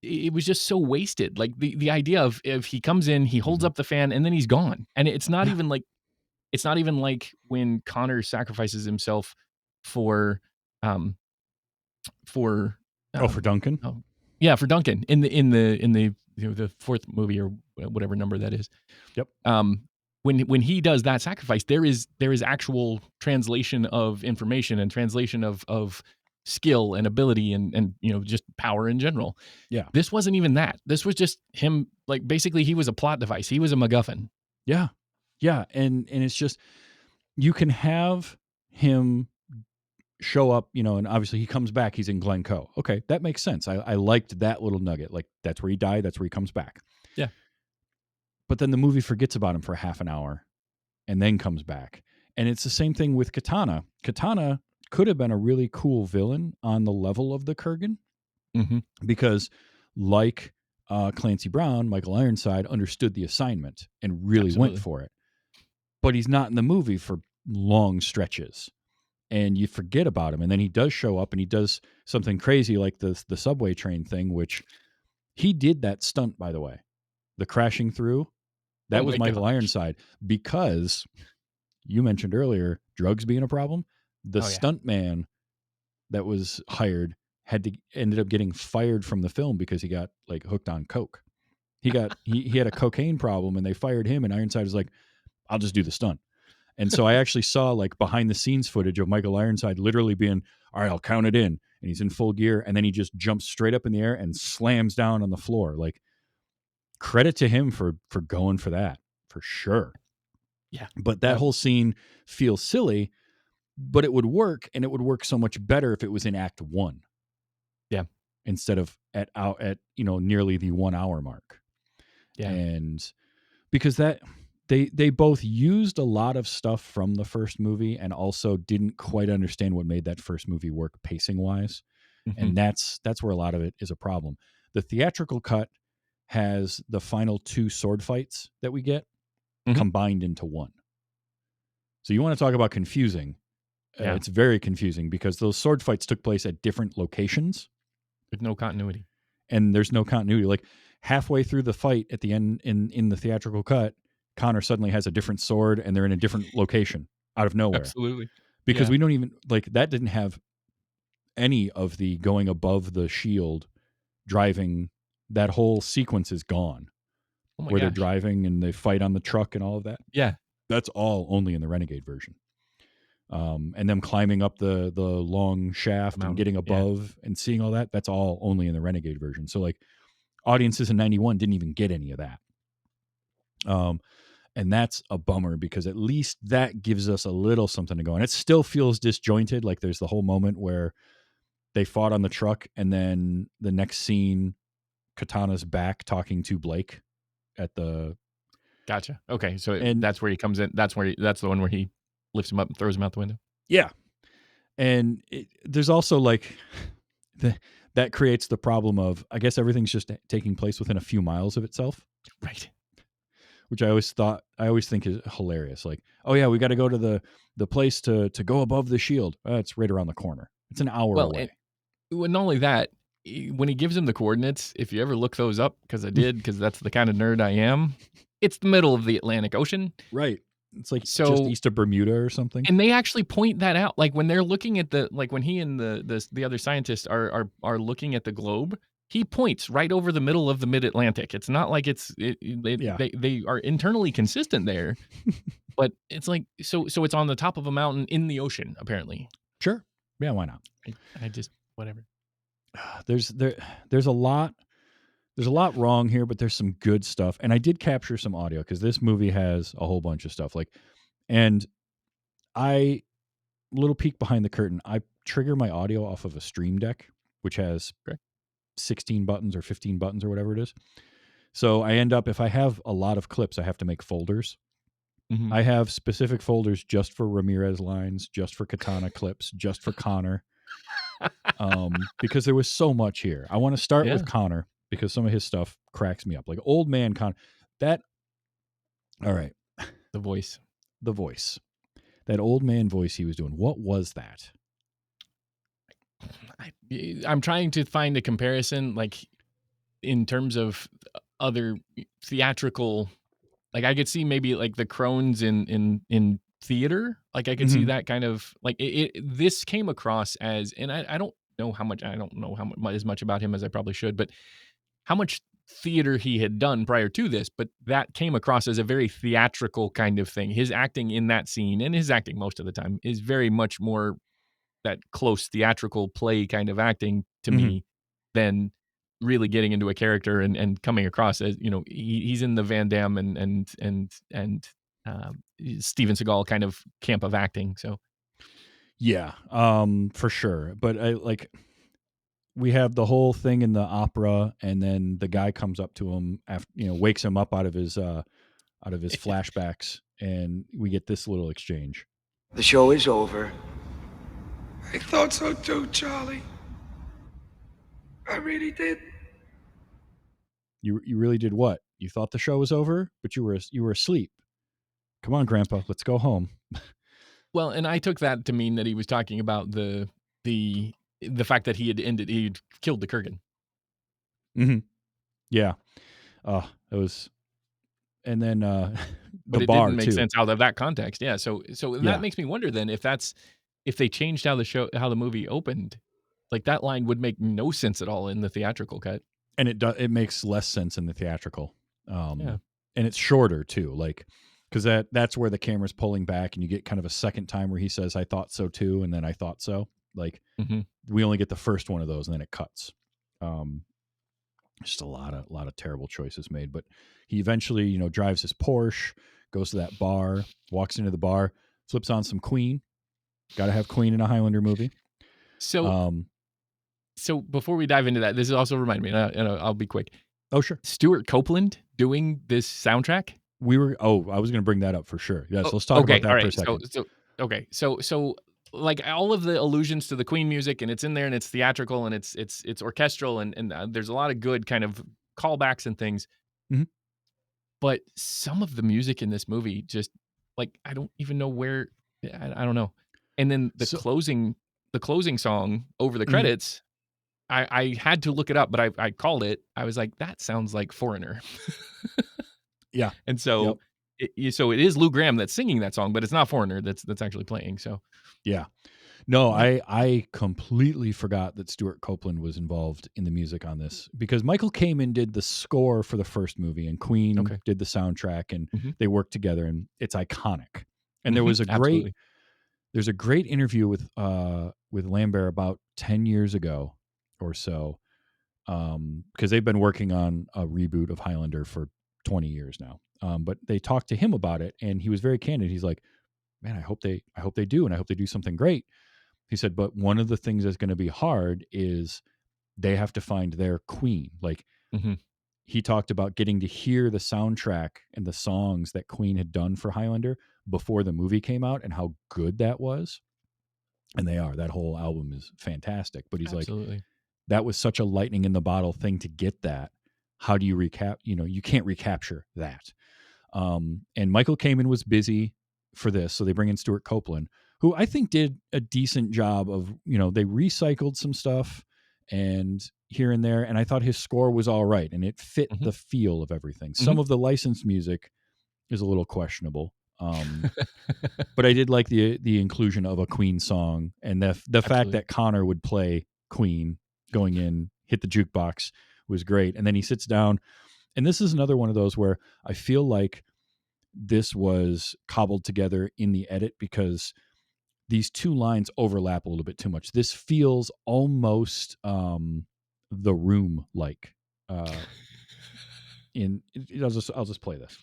it was just so wasted. Like the idea of if he comes in, he holds Mhm. up the fan, and then he's gone, and Yeah. it's not even like when Connor sacrifices himself for um for Oh, for Duncan? oh yeah, for Duncan in the the fourth movie or whatever number that is. Yep. When he does that sacrifice, there is actual translation of information and translation of skill and ability and just power in general. Yeah. This wasn't even that. This was just him, like basically he was a plot device. He was a MacGuffin. Yeah. Yeah. And it's just you can have him show up, and obviously he comes back, he's in Glencoe. Okay, that makes sense. I liked that little nugget. Like that's where he died, that's where he comes back. Yeah. But then the movie forgets about him for half an hour and then comes back. And it's the same thing with Katana. Katana could have been a really cool villain on the level of the Kurgan Mm-hmm. because, like Clancy Brown, Michael Ironside understood the assignment and really went Absolutely. for it. But he's not in the movie for long stretches, and you forget about him. And then he does show up and he does something crazy like the subway train thing, which he did that stunt, by the way. The crashing through, Oh that was my Michael gosh. Ironside, because you mentioned earlier drugs being a problem. The Oh yeah. stunt man that was hired ended up getting fired from the film because he got like hooked on coke. He had a cocaine problem and they fired him, and Ironside was like, I'll just do the stunt. And so I actually saw like behind the scenes footage of Michael Ironside literally being, all right, I'll count it in. And he's in full gear. And then he just jumps straight up in the air and slams down on the floor. Like, credit to him for going for that, for sure. Yeah. But that That whole scene feels silly, but it would work, and it would work so much better if it was in act one. Yeah. Instead of at nearly the 1 hour mark. Yeah. And because that they both used a lot of stuff from the first movie and also didn't quite understand what made that first movie work pacing wise. Mhm. And that's where a lot of it is a problem. The theatrical cut has the final 2 sword fights that we get Mhm. combined into one. So you want to talk about confusing. Yeah. It's very confusing because those sword fights took place at different locations With no continuity. and there's no continuity. Like halfway through the fight at the end in the theatrical cut, Connor suddenly has a different sword and they're in a different location out of nowhere, Absolutely. because Yeah. we don't even like that didn't have any of the going above the shield driving. That whole sequence is gone Oh my where they're gosh. driving and they fight on the truck and all of that. Yeah. That's all only in the Renegade version. And them climbing up the long shaft and Mountain. getting Yeah. above and seeing all that, that's all only in the Renegade version. So like audiences in 91 didn't even get any of that. And that's a bummer because at least that gives us a little something to go. And it still feels disjointed. Like there's the whole moment where they fought on the truck, and then the next scene, Katana's back talking to Blake at the. Gotcha. Okay, so And that's where he comes in. That's the one where he lifts him up and throws him out the window. yeah, and there's also like that creates the problem of, I guess everything's just taking place within a few miles of itself, Right. which I always think is hilarious. Like, oh yeah, we got to go to the place to go above the shield. It's right around the corner. It's an hour away. Well, not only that, when he gives him the coordinates, if you ever look those up, because I did, because that's the kind of nerd I am, it's the middle of the Atlantic Ocean. Right. It's like just So- east of Bermuda or something. And they actually point that out. Like when they're looking at like when he and the other scientists are looking at the globe, he points right over the middle of the mid-Atlantic. It's not like they are internally consistent there, but it's like so it's on the top of a mountain in the ocean apparently. Sure. Yeah, why not? I just whatever. There's a lot wrong here, but there's some good stuff. And I did capture some audio because this movie has a whole bunch of stuff. Little peek behind the curtain, I trigger my audio off of a Stream Deck, which has 16 buttons or 15 buttons or whatever it is. So I end up, if I have a lot of clips, I have to make folders. Mhm. I have specific folders just for Ramirez lines, just for Katana clips, just for Connor. Because there was so much here. I want to start with Connor because some of his stuff cracks me up. Like old man Connor. All right. The voice. The voice. That old man voice he was doing. What was that? I'm trying to find a comparison, like in terms of other theatrical. Like I could see maybe like the Crones in theater. Like I could see that kind of like this came across as, and I don't know how much as much about him as I probably should, but how much theater he had done prior to this, but that came across as a very theatrical kind of thing. His acting in that scene, and his acting most of the time, is very much more that close theatrical play kind of acting to me than really getting into a character and coming across as, you know, he's in the Van Damme and Steven Seagal kind of camp of acting. So Yeah, for sure. But we have the whole thing in the opera, and then the guy comes up to him after, wakes him up out of his flashbacks, and we get this little exchange. The show is over. I thought so too, Charlie. I really did. You really did what? You thought the show was over, but you were asleep. Come on, Grandpa, let's go home. well, and I took that to mean that he was talking about the fact that he'd killed the Kurgan. Mm-hmm. Yeah. It was, and then the but it bar didn't make too. sense out of that context. Yeah. So that makes me wonder then if they changed how the movie opened, like that line would make no sense at all in the theatrical cut. And it makes less sense in the theatrical. Yeah. And it's shorter too, like, because that's where the camera's pulling back, and you get kind of a second time where he says, "I thought so too," and then "I thought so." Like we only get the first one of those, and then it cuts. Just a lot of terrible choices made. But he eventually, drives his Porsche, goes to that bar, walks into the bar, flips on some Queen. Got to have Queen in a Highlander movie. So, so before we dive into that, this is also reminded me, and I'll be quick. Oh, sure. Stuart Copeland doing this soundtrack. I was going to bring that up for sure. Yes, let's talk about that for a second. So like all of the allusions to the Queen music, and it's in there, and it's theatrical, and it's orchestral, and there's a lot of good kind of callbacks and things. Mm-hmm. But some of the music in this movie just like I don't even know where. I don't know. And then the closing song over the credits. I had to look it up, but I called it. I was like, that sounds like Foreigner. Yeah. And so, it is Lou Gramm that's singing that song, but it's not Foreigner that's actually playing. So, yeah. No, I completely forgot that Stuart Copeland was involved in the music on this, because Michael Kamen did the score for the first movie, and Queen did the soundtrack, and they worked together, and it's iconic. And there was there's a great interview with Lambert about 10 years ago or so, because they've been working on a reboot of Highlander for 20 years now. But they talked to him about it, and he was very candid. He's like, "Man, I hope they do, and I hope they do something great." He said, "But one of the things that's going to be hard is they have to find their Queen." Like, Mm-hmm. he talked about getting to hear the soundtrack and the songs that Queen had done for Highlander before the movie came out, and how good that was. And they are. That whole album is fantastic. But he's like, Absolutely. that was such a lightning in the bottle thing to get that. How do you you can't recapture that. And Michael Kamen was busy for this, so they bring in Stuart Copeland, who I think did a decent job of, they recycled some stuff and here and there, and I thought his score was all right, and it fit Mm-hmm. the feel of everything. Mm-hmm. Some of the licensed music is a little questionable, but I did like the inclusion of a Queen song, and the fact that Connor would play Queen going in, hit the jukebox, was great. And then he sits down, and this is another one of those where I feel like this was cobbled together in the edit because these two lines overlap a little bit too much. This feels almost The Room like. I'll just play this.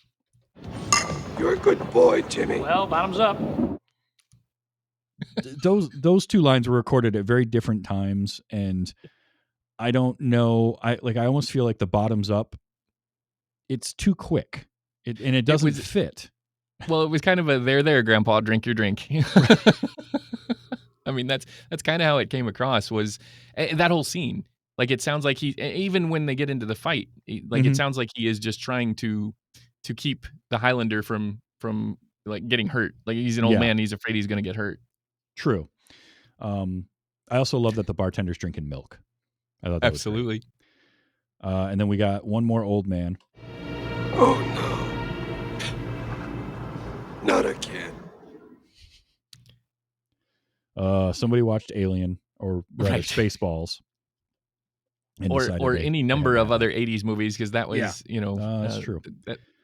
You're a good boy, Jimmy. Well, bottoms up. Those two lines were recorded at very different times, and I don't know. I almost feel like the bottoms up, it's too quick. It doesn't fit. Well, it was kind of a there, Grandpa, drink your drink. I mean, that's kind of how it came across, was that whole scene. Like, it sounds like even when they get into the fight, it sounds like he is just trying to keep the Highlander from like getting hurt. Like, he's an old man, he's afraid he's going to get hurt. True. I also love that the bartender's drinking milk. I thought that Absolutely. was great. And then we got one more old man. Oh no. Not again. Somebody watched Alien or rather Spaceballs. Or any number of other 80s movies, because that was, that's true.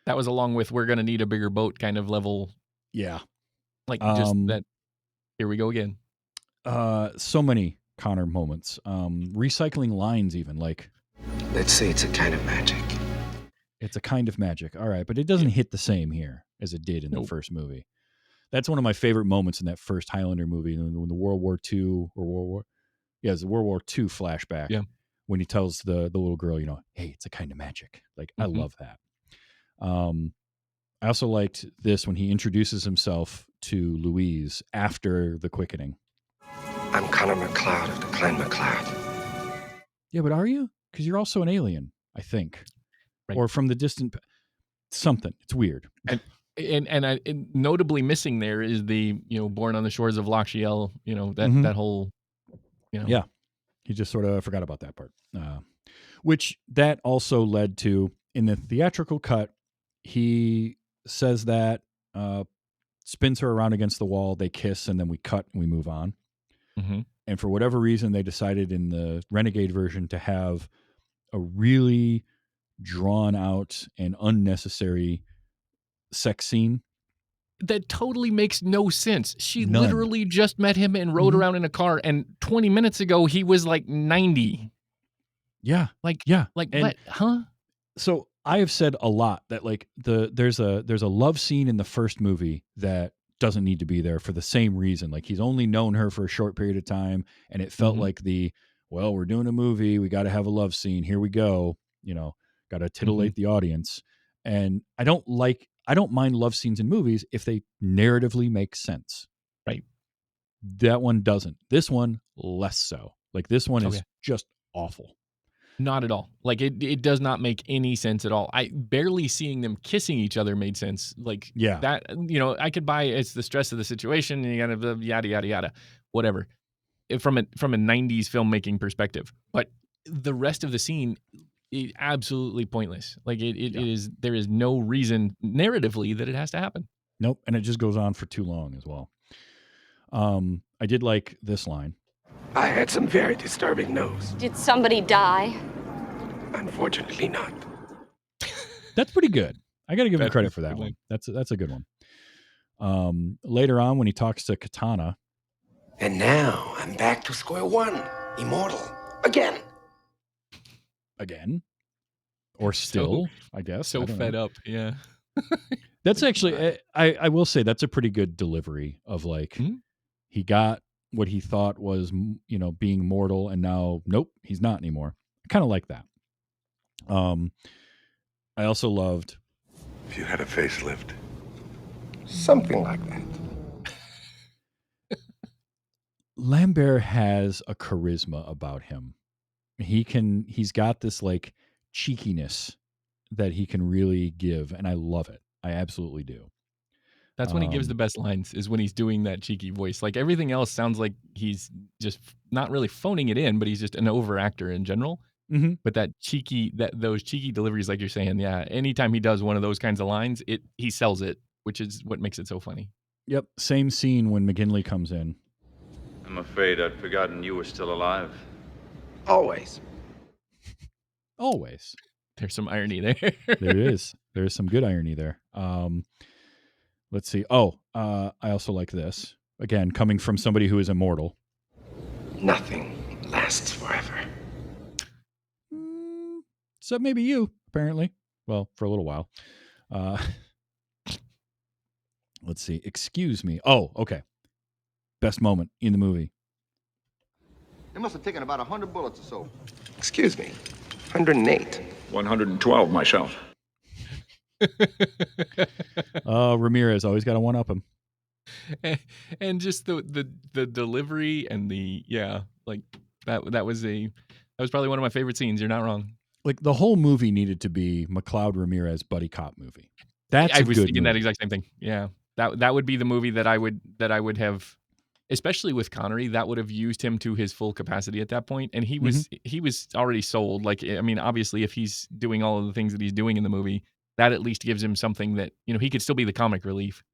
That was along with "We're Gonna Need a Bigger Boat" kind of level. Yeah. Like, just that, here we go again. So many Connor moments. Recycling lines even, like, Let's say it's a kind of magic. It's a kind of magic. All right, but it doesn't hit the same here as it did in the first movie. That's one of my favorite moments in that first Highlander movie, when the World War II it's the World War II flashback. Yeah. When he tells the little girl, hey, it's a kind of magic. Like, I love that. I also liked this when he introduces himself to Louise after the quickening. I'm Connor MacLeod of the Clan MacLeod. Yeah, but are you? Because you're also an alien, I think. Right. Or from the distant something. It's weird. And notably missing there is the, born on the shores of Loch Shiel, that whole, Yeah. He just sort of forgot about that part. Which that also led to, in the theatrical cut, he says that, spins her around against the wall, they kiss, and then we cut and we move on. Mm-hmm. And for whatever reason, they decided in the Renegade version to have a really drawn out and unnecessary sex scene. That totally makes no sense. She None. literally just met him and rode around in a car, and 20 minutes ago he was like 90. Yeah. Like, And what? Huh? So I have said a lot that, like, there's a love scene in the first movie that doesn't need to be there for the same reason. Like, he's only known her for a short period of time, and it felt like we're doing a movie, we got to have a love scene. Here we go. Got to titillate the audience. And I don't mind love scenes in movies if they narratively make sense. Right. That one doesn't. This one, less so. Like, this one is just awful. Not at all. Like, it does not make any sense at all. I barely seeing them kissing each other made sense. Like, that, I could buy it's the stress of the situation, and you gotta yada yada yada, whatever. From a 90s filmmaking perspective, but the rest of the scene is absolutely pointless. Like, it is. There is no reason narratively that it has to happen. Nope, and it just goes on for too long as well. I did like this line. I had some very disturbing news. Did somebody die? Unfortunately not. That's pretty good. I got to give him credit for that one. That's a good one. Later on, when he talks to Katana. And now I'm back to square one. Immortal. Again. again, or still, I guess. I don't fed know. up. Yeah. That's Like, actually, I will say that's a pretty good delivery of like, Mhm. he got what he thought was, being mortal, and now, nope, he's not anymore. I kind of like that. I also loved, If you had a facelift. Something like that. Lambert has a charisma about him. He's got this like cheekiness that he can really give, and I love it. I absolutely do. That's when he gives the Um, best lines, is when he's doing that cheeky voice. Like everything else sounds like he's just not really phoning it in, but he's just an over actor in general. mhm. But those cheeky deliveries, like you're saying, yeah. Anytime he does one of those kinds of lines, he sells it, which is what makes it so funny. Yep, same scene when McGinley comes in. I'm afraid I'd forgotten you were still alive. Always. Always. There's some irony there. There is. There's some good irony there. Let's see. Oh, I also like this. Again, coming from somebody who is immortal. Nothing lasts forever. So maybe you, apparently. Well, for a little while. Let's see. Excuse me. Oh, okay. Best moment in the movie. They must have taken about 100 bullets or so. Excuse me. 108. 112 myself. Ramirez always got to one up him. And just the delivery and like that was probably one of my favorite scenes. You're not wrong. Like the whole movie needed to be McLeod Ramirez buddy cop movie. That's I a was good thinking movie. that exact same thing. Yeah, that would be the movie that I would have, especially with Connery. That would have used him to his full capacity at that point, and he was already sold. Like, I mean, obviously, if he's doing all of the things that he's doing in the movie, that at least gives him something that he could still be the comic relief.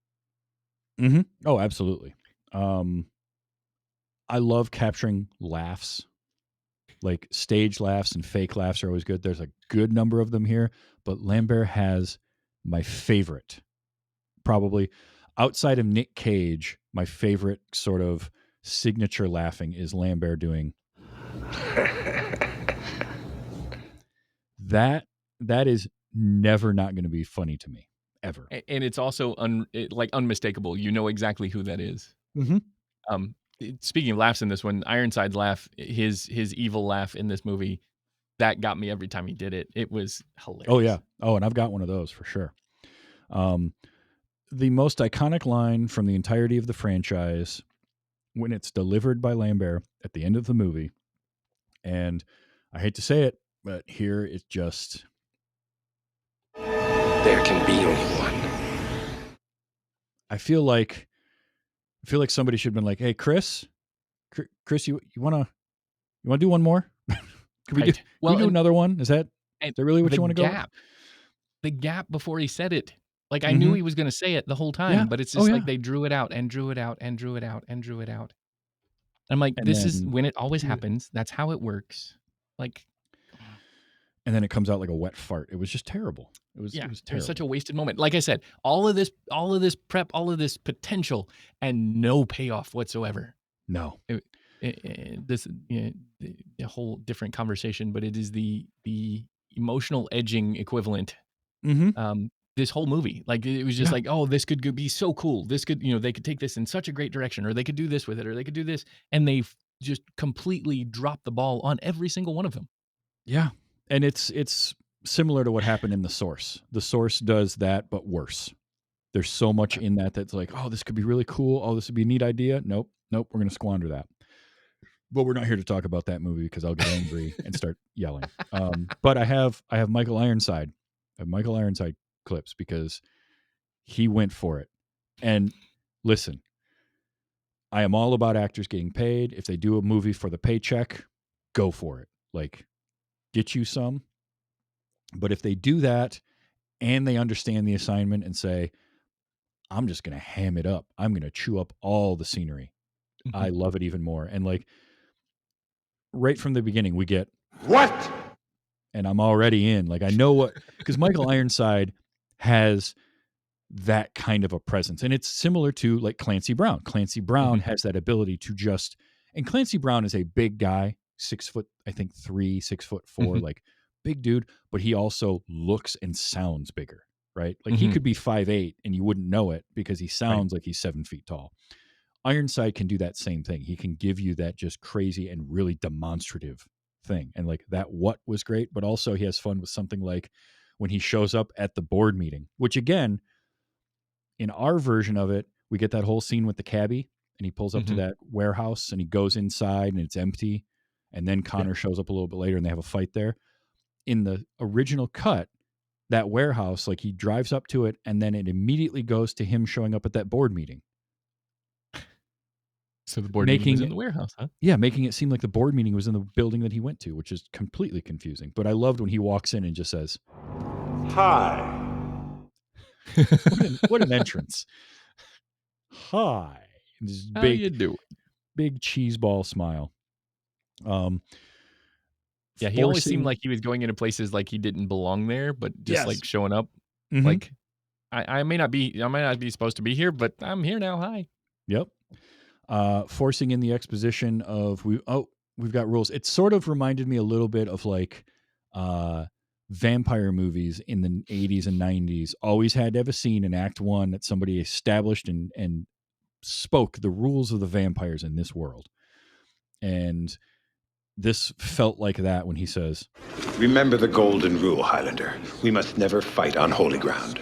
Mm-hmm. Oh, absolutely. I love capturing laughs. Like stage laughs and fake laughs are always good. There's a good number of them here, but Lambert has my favorite, probably outside of Nick Cage. My favorite sort of signature laughing is Lambert doing that. That is never not going to be funny to me ever. And it's also unmistakable. You know exactly who that is. Mm-hmm. Speaking of laughs in this one, Ironside's laugh, his evil laugh in this movie, that got me every time he did it. It was hilarious. Oh yeah. Oh, and I've got one of those for sure. The most iconic line from the entirety of the franchise, when it's delivered by Lambert at the end of the movie, and I hate to say it, but here it's just, There can be only one. I feel like somebody should have been like, "Hey, Chris, you want to do one more? Can we Right. do another one? Is that really what you want to go with?" The gap before he said it. Like, I knew he was going to say it the whole time, Yeah. but it's Oh, just yeah. like they drew it out and drew it out and drew it out and drew it out. I'm like, And this is then- when it always happens. That's how it works. Like, And then it comes out like a wet fart. It was just terrible. It was it was terrible. such a wasted moment. Like I said, all of this prep, all of this potential, and no payoff whatsoever. No. This a whole different conversation, but it is the emotional edging equivalent. Mm-hmm. This whole movie, like, it was just like, oh, this could be so cool. This could, they could take this in such a great direction, or they could do this with it, or they could do this, and they just completely dropped the ball on every single one of them. Yeah. And it's similar to what happened in The Source. The Source does that, but worse. There's so much in that's like, oh, this could be really cool. Oh, this would be a neat idea. Nope. We're going to squander that. But we're not here to talk about that movie because I'll get angry and start yelling. But I have Michael Ironside. I have Michael Ironside clips because he went for it. And listen, I am all about actors getting paid. If they do a movie for the paycheck, go for it. Like, get you some. But if they do that and they understand the assignment and say, I'm just going to ham it up, I'm going to chew up all the scenery, I love it even more. And like, right from the beginning, we get, What? and I'm already in. Like, I know what, because Michael Ironside has that kind of a presence. And it's similar to like Clancy Brown. Clancy Brown has that ability to and Clancy Brown is a big guy, 6'3", 6'4", like big dude, but he also looks and sounds bigger, right? Like he could be 5'8" and you wouldn't know it because he sounds like he's 7 feet tall. Ironside can do that same thing. He can give you that just crazy and really demonstrative thing. And like that what was great, but also he has fun with something like when he shows up at the board meeting, which again, in our version of it, we get that whole scene with the cabbie and he pulls up to that warehouse and he goes inside and it's empty. And then Connor shows up a little bit later and they have a fight there. In the original cut, that warehouse, like he drives up to it and then it immediately goes to him showing up at that board meeting. So the board meeting was in the warehouse, huh? Yeah, making it seem like the board meeting was in the building that he went to, which is completely confusing. But I loved when he walks in and just says, Hi. what an entrance. Hi. And this How you doing? big cheese ball smile. Yeah, he always seemed like he was going into places like he didn't belong there, but just like showing up. Like I might not be supposed to be here, but I'm here now. Hi. Yep. Forcing in the exposition of we've got rules. It sort of reminded me a little bit of like vampire movies in the 80s and 90s. Always had to have a scene in Act 1 that somebody established and spoke the rules of the vampires in this world. And this felt like that when he says, "Remember the golden rule, Highlander. We must never fight on holy ground."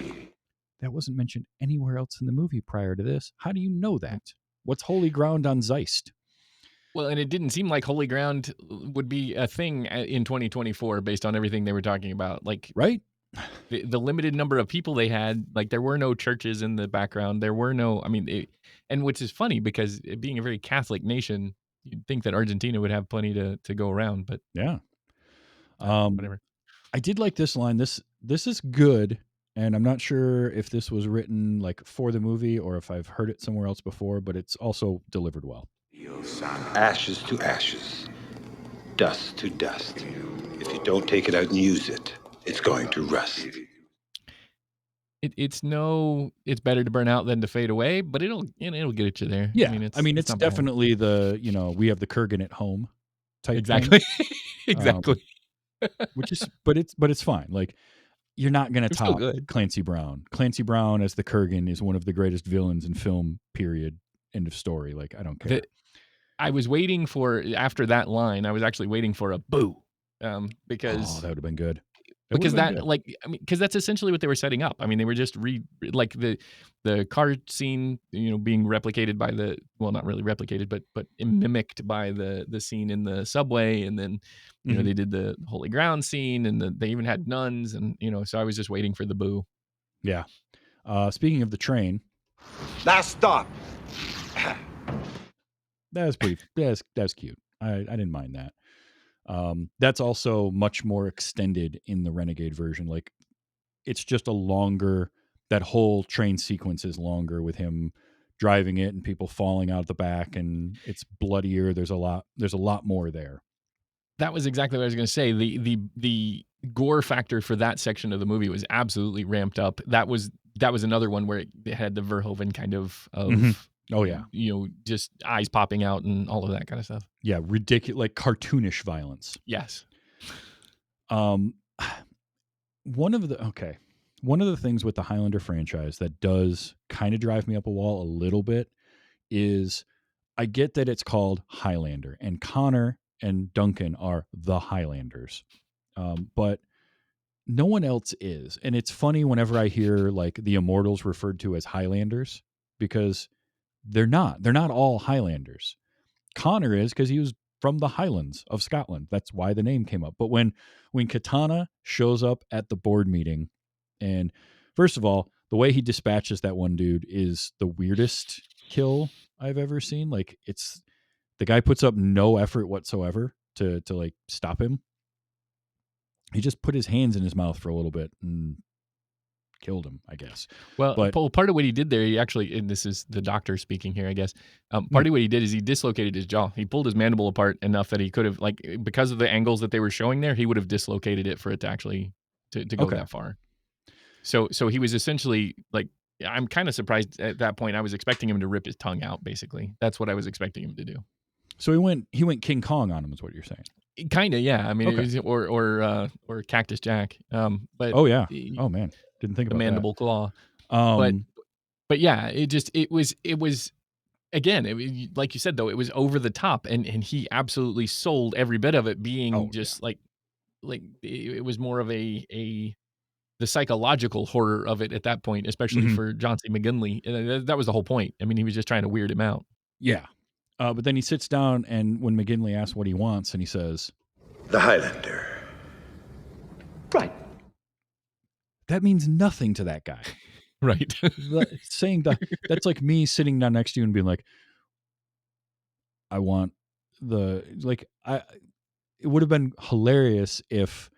That wasn't mentioned anywhere else in the movie prior to this. How do you know that? What's holy ground on Zeist? Well, and it didn't seem like holy ground would be a thing in 2024 based on everything they were talking about. Like, right? The limited number of people they had, like there were no churches in the background. There were no, and which is funny because it being a very Catholic nation, you'd think that Argentina would have plenty to go around, but yeah. Whatever. I did like this line. This is good. And I'm not sure if this was written like for the movie or if I've heard it somewhere else before, but it's also delivered well. Ashes to ashes, dust to dust. If you don't take it out and use it, it's going to rust. It's better to burn out than to fade away, but it'll get at you there. Yeah, it's not bad. definitely the we have the Kurgan at home type. Exactly, thing. exactly. Which is, but it's fine. Like you're not going to top Clancy Brown. Clancy Brown as the Kurgan is one of the greatest villains in film. Period. End of story. Like I don't care. I was waiting for after that line. I was actually waiting for a boo, because that would have been good. Because that's essentially what they were setting up. I mean, they were just like the car scene, being replicated by not really replicated, but mimicked by the scene in the subway, and then they did the holy ground scene, and they even had nuns, and so I was just waiting for the boo. Yeah. Speaking of the train, Last stop. that was pretty. That's cute. I didn't mind that. That's also much more extended in the Renegade version. Like it's just a longer, that whole train sequence is longer with him driving it and people falling out the back, and it's bloodier. There's a lot more there. That was exactly what I was going to say. The gore factor for that section of the movie was absolutely ramped up. That was another one where it had the Verhoeven kind of oh yeah, just eyes popping out and all of that kind of stuff. Yeah, ridiculous, like cartoonish violence. Yes. One of the things with the Highlander franchise that does kind of drive me up a wall a little bit is I get that it's called Highlander and Connor and Duncan are the Highlanders, but no one else is. And it's funny whenever I hear like the Immortals referred to as Highlanders, because they're not all Highlanders. Connor is because he was from the Highlands of Scotland. That's why the name came up. But when Katana shows up at the board meeting, and first of all, the way he dispatches that one dude is the weirdest kill I've ever seen. Like it's the guy puts up no effort whatsoever to like stop him. He just put his hands in his mouth for a little bit and killed him, I guess. Well, part of what he did there, he actually, and this is the doctor speaking here, I guess. Part of what he did is he dislocated his jaw. He pulled his mandible apart enough that he could have, like, because of the angles that they were showing there, he would have dislocated it for it to actually to go that far. So he was essentially like, I'm kind of surprised at that point. I was expecting him to rip his tongue out. Basically, that's what I was expecting him to do. So he went King Kong on him, is what you're saying. Kind of, yeah. I mean, Okay. it was, or Cactus Jack. But Oh yeah. the, Oh man, didn't think the about that. mandible claw. But Um, yeah, it was again. Like you said though, it was over the top, and he absolutely sold every bit of it. Being oh yeah. just like it was more of a the psychological horror of it at that point, especially Mhm. for John C. McGinley. That was the whole point. I mean, he was just trying to weird him out. Yeah. But then he sits down, and when McGinley asks what he wants, and he says, The Highlander. Right. that means nothing to that guy. Right. Saying that's like me sitting down next to you and being like, I want it would have been hilarious if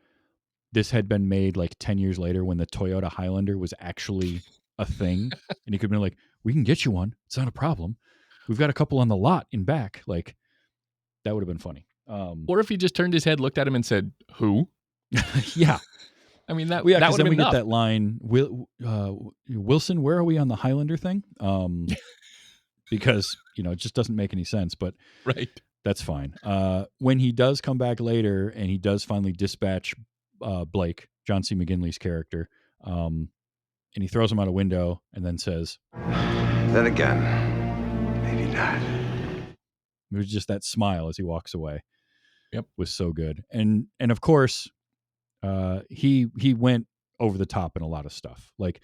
this had been made like 10 years later when the Toyota Highlander was actually a thing. And he could have been like, we can get you one. It's not a problem. We've got a couple on the lot in back. Like, that would have been funny. Or if he just turned his head, looked at him, and said, "Who?" Yeah. I mean, that Well, yeah, that because would then have we been get enough. that line, Wilson, where are we on the Highlander thing? Because, it just doesn't make any sense, but Right. that's fine. When he does come back later and he does finally dispatch Blake, John C. McGinley's character, and he throws him out a window and then says, Then again, maybe not. it was just that smile as he walks away. Yep. Was so good. And of course, he went over the top in a lot of stuff. Like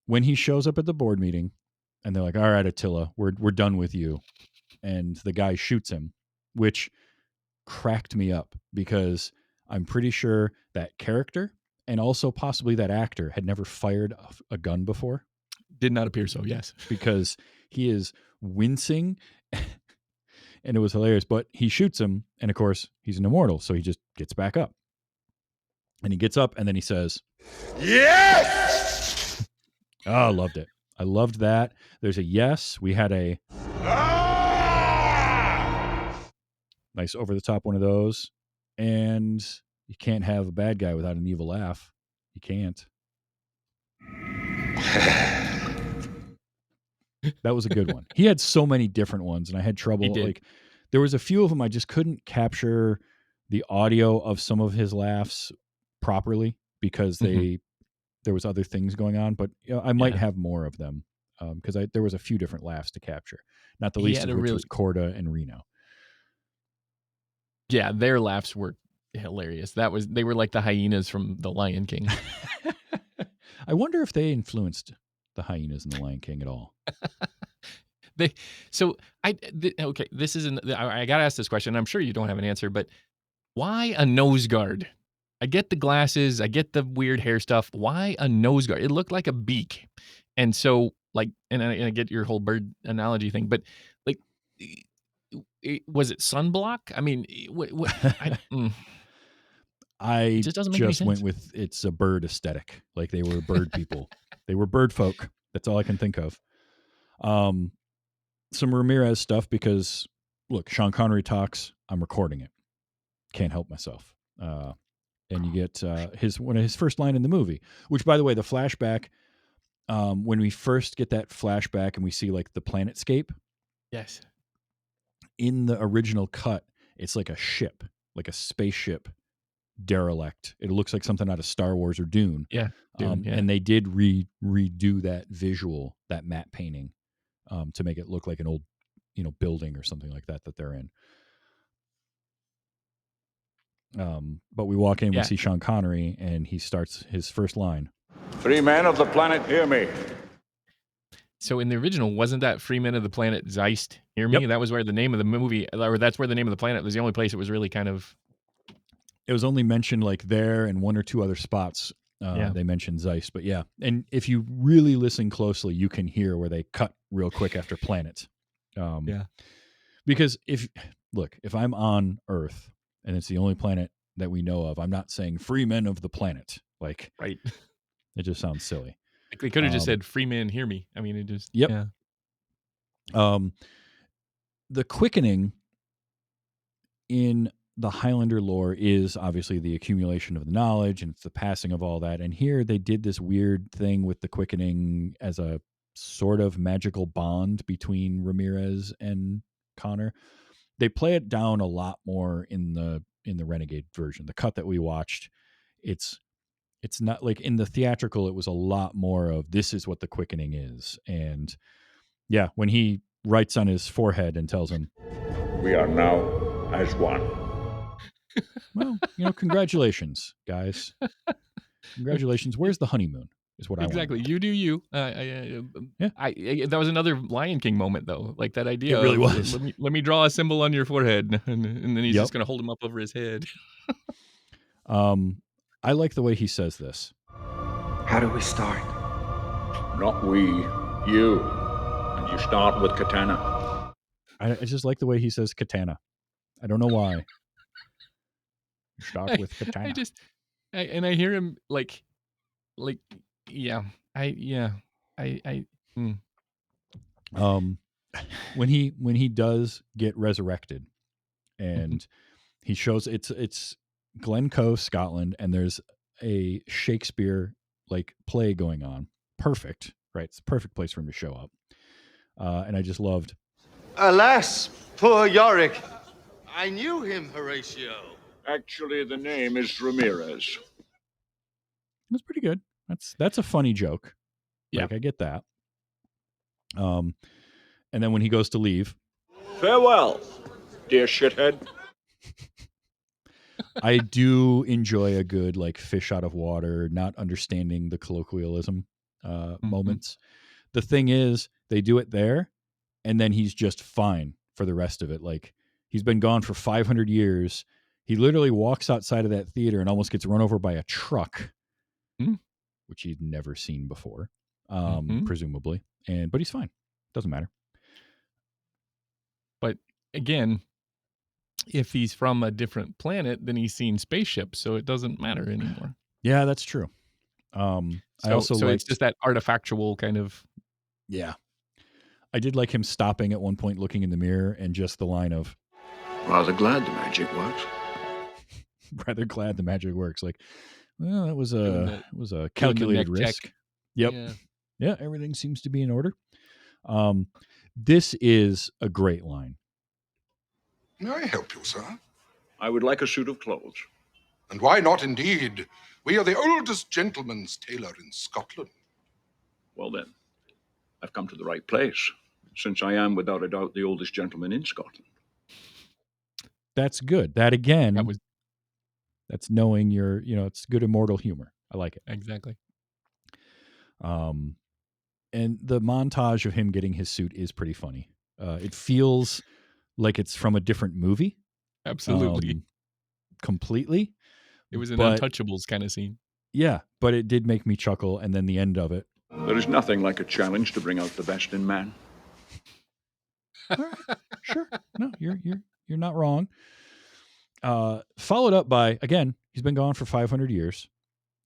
when he shows up at the board meeting and they're like, all right, Attila, we're done with you. And the guy shoots him, which cracked me up because I'm pretty sure that character and also possibly that actor had never fired a gun before. Did not appear so. Yes. Because he is wincing and it was hilarious, but he shoots him. And of course he's an immortal. So he just gets back up and he gets up and then he says, Yes! oh, I loved it. I loved that. There's a yes. We had a nice over the top one of those. And you can't have a bad guy without an evil laugh. You can't. That was a good one. He had so many different ones, and I had trouble. He did. Like, there was a few of them I just couldn't capture the audio of some of his laughs properly because there was other things going on. But I might Yeah. have more of them because there was a few different laughs to capture. Not the He least had of a which really- was Corda and Reno. Yeah, their laughs were hilarious. They were like the hyenas from The Lion King. I wonder if they influenced the hyenas in the Lion King at all. Okay, this is I got to ask this question. I'm sure you don't have an answer, but why a nose guard? I get the glasses, I get the weird hair stuff. Why a nose guard? It looked like a beak. And so and I get your whole bird analogy thing, but like was it sunblock? I mean, I it just doesn't make any went sense. with it's a bird aesthetic. Like they were bird people. They were bird folk. That's all I can think of. Some Ramirez stuff because look, Sean Connery talks. I'm recording it. Can't help myself. And you get one of his first line in the movie, which by the way, the flashback. When we first get that flashback and we see like the planetscape. Yes. In the original cut, it's like a ship, like a spaceship derelict. It looks like something out of Star Wars or Dune. Yeah. Dune, yeah. And they did redo that visual, that matte painting, to make it look like an old, building or something like that they're in. But we walk in, we see Sean Connery, and he starts his first line. Free men of the planet, hear me. So in the original, wasn't that Free Men of the Planet Zeist? Hear me? Yep. That was where the name of the movie, or that's where the name of the planet was. The only place it was really kind of. It was only mentioned like there and one or two other spots. They mentioned Zeist, but yeah. And if you really listen closely, you can hear where they cut real quick after planet. Because if I'm on Earth and it's the only planet that we know of, I'm not saying free men of the planet. Like, right. It just sounds silly. Like they could have just said free men, hear me. I mean, it just, yep. Yeah. The quickening in the Highlander lore is obviously the accumulation of the knowledge and it's the passing of all that. And here they did this weird thing with the quickening as a sort of magical bond between Ramirez and Connor. They play it down a lot more in the the Renegade version. The cut that we watched, it's not like in the theatrical. It was a lot more of this is what the quickening is, and yeah, when he writes on his forehead and tells him, We are now as one. well, congratulations, guys. Congratulations. Where's the honeymoon? Is what Exactly. I want. You do you. Yeah. That was another Lion King moment, though. Like that idea. It really of, was. Let me draw a symbol on your forehead, and then he's Yep. just going to hold him up over his head. I like the way he says this. How do we start? Not we, you. And you start with Katana. I just like the way he says katana. I don't know why. You start with katana. I hear him like, yeah, When he does get resurrected, and he shows it's Glencoe, Scotland, and there's a Shakespeare like play going on. Perfect, right? It's a perfect place for him to show up. And I just loved. Alas, poor Yorick. I knew him, Horatio. Actually, the name is Ramirez. It was pretty good. That's a funny joke. Yeah. Like I get that. And then when he goes to leave, Farewell, dear shithead. I do enjoy a good like fish out of water, not understanding the colloquialism moments. The thing is, they do it there, and then he's just fine for the rest of it. Like he's been gone for 500 years. He literally walks outside of that theater and almost gets run over by a truck, which he'd never seen before, presumably. But he's fine. Doesn't matter. But again, if he's from a different planet, then he's seen spaceships, so it doesn't matter anymore. Yeah, that's true. I also so liked, it's just that artifactual kind of. Yeah, I did like him stopping at one point, looking in the mirror, and just the line of, Rather glad the magic works. rather glad the magic works. Like, well, it was Doing a calculated neck check. risk. Yep. Yeah. Yeah, everything seems to be in order. This is a great line. May I help you, sir? I would like a suit of clothes. And why not, indeed? We are the oldest gentleman's tailor in Scotland. Well then, I've come to the right place, since I am without a doubt the oldest gentleman in Scotland. That's good. That again, that's knowing it's good immortal humor. I like it. Exactly. And the montage of him getting his suit is pretty funny. It feels like it's from a different movie. Absolutely. Completely. It was an Untouchables kind of scene. Yeah, but it did make me chuckle, and then the end of it. There is nothing like a challenge to bring out the best in man. All right, sure. No, you're not wrong. Followed up by, again, he's been gone for 500 years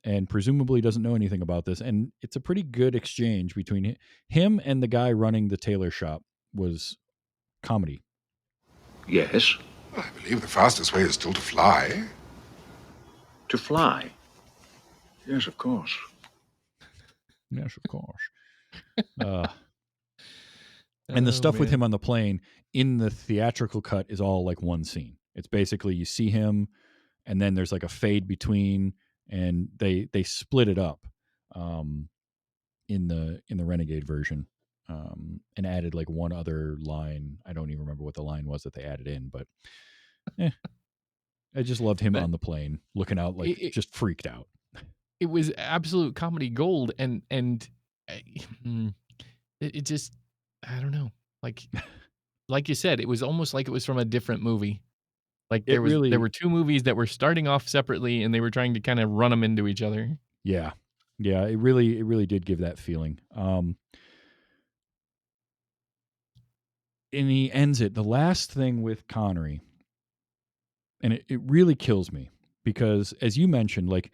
and presumably doesn't know anything about this. And it's a pretty good exchange between him and the guy running the tailor shop was comedy. Yes. Well, I believe the fastest way is still to fly. To fly? Yes, of course. Yes, of course. And the stuff with him on the plane in the theatrical cut is all like one scene. It's basically you see him and then there's like a fade between, and they split it up in the Renegade version and added like one other line. I don't even remember what the line was that they added in, but I just loved him on the plane looking out like just freaked out. It was absolute comedy gold, and it just, I don't know, like you said, it was almost like it was from a different movie. Like there were two movies that were starting off separately, and they were trying to kind of run them into each other. Yeah, it really did give that feeling. And he ends it. The last thing with Connery, and it really kills me because, as you mentioned, like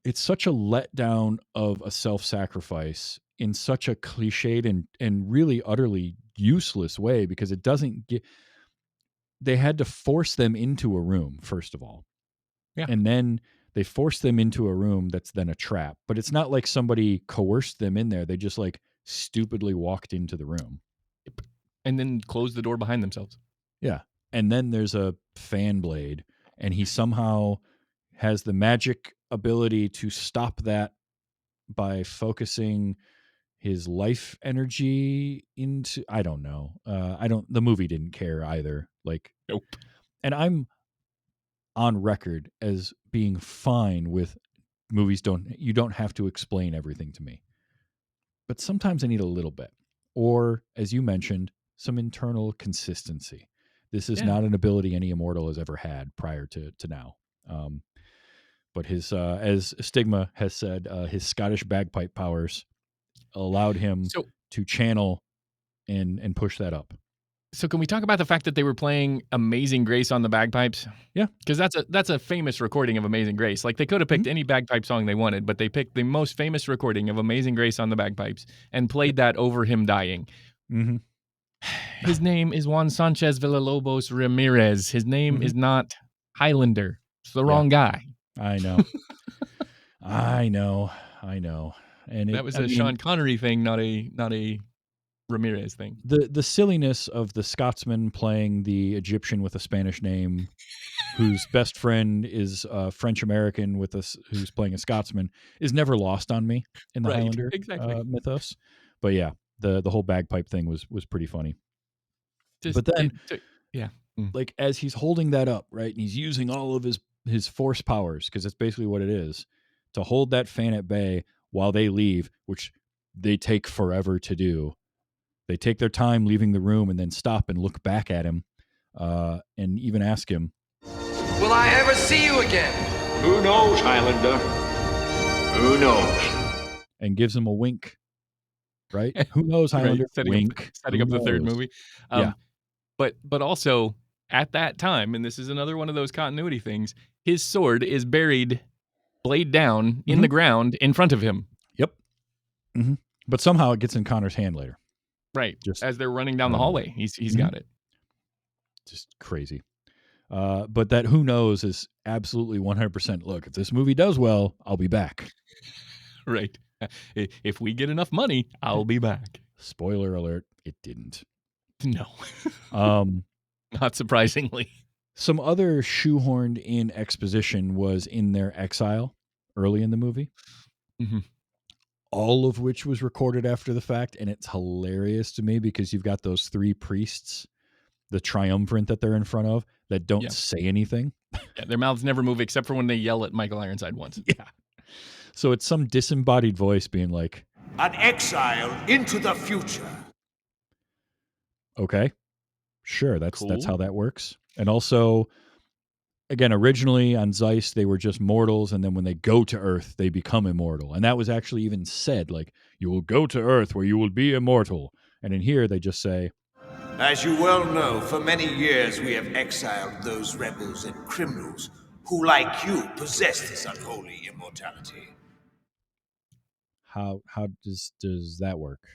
it's such a letdown of a self-sacrifice in such a cliched and really utterly useless way, because it doesn't get. They had to force them into a room, first of all. Yeah. And then they forced them into a room that's then a trap. But it's not like somebody coerced them in there. They just like stupidly walked into the room. And then closed the door behind themselves. Yeah. and then there's a fan blade, and he somehow has the magic ability to stop that by focusing his life energy into, I don't know. The movie didn't care either. Like, Nope. and I'm on record as being fine with movies you don't have to explain everything to me. But sometimes I need a little bit. Or, as you mentioned, some internal consistency. This is not an ability any immortal has ever had prior to now. But his, as Stigma has said, his Scottish bagpipe powers allowed him to channel and push that up. So can we talk about the fact that they were playing Amazing Grace on the bagpipes? Yeah. Because that's a famous recording of Amazing Grace. Like, they could have picked any bagpipe song they wanted, but they picked the most famous recording of Amazing Grace on the bagpipes and played that over him dying. Mm-hmm. His name is Juan Sanchez Villalobos Ramirez. His name is not Highlander. It's the wrong guy. I know. I know. And that was a Sean Connery thing, not a Ramirez thing. The silliness of the Scotsman playing the Egyptian with a Spanish name, whose best friend is French American who's playing a Scotsman, is never lost on me in the Highlander mythos. But yeah, the whole bagpipe thing was pretty funny. But then, like, as he's holding that up, right, and he's using all of his force powers, because that's basically what it is, to hold that fan at bay while they leave, which they take forever to do. They take their time leaving the room and then stop and look back at him and even ask him, "Will I ever see you again?" Who knows, Highlander? Who knows? And gives him a wink, right? Who knows, Highlander? Setting up the third movie. But also, at that time, and this is another one of those continuity things, his sword is buried, blade down, in the ground in front of him. Yep. Mm-hmm. But somehow it gets in Connor's hand later. Right. Just as they're running down the hallway. He's got it. Just crazy. But that who knows is absolutely 100%. Look, if this movie does well, I'll be back. Right. If we get enough money, I'll be back. Spoiler alert, it didn't. No. Not surprisingly. Some other shoehorned in exposition was in their exile early in the movie. Mm-hmm. All of which was recorded after the fact, and it's hilarious to me because you've got those three priests, the triumvirate that they're in front of, that don't say anything. Yeah, their mouths never move except for when they yell at Michael Ironside once. Yeah. So it's some disembodied voice being like, "An exile into the future." Okay, sure, that's how that works. And also, again, originally on Zeiss, they were just mortals, and then when they go to Earth, they become immortal. And that was actually even said, like, you will go to Earth where you will be immortal. And in here, they just say, "As you well know, for many years we have exiled those rebels and criminals who, like you, possess this unholy immortality." How does that work?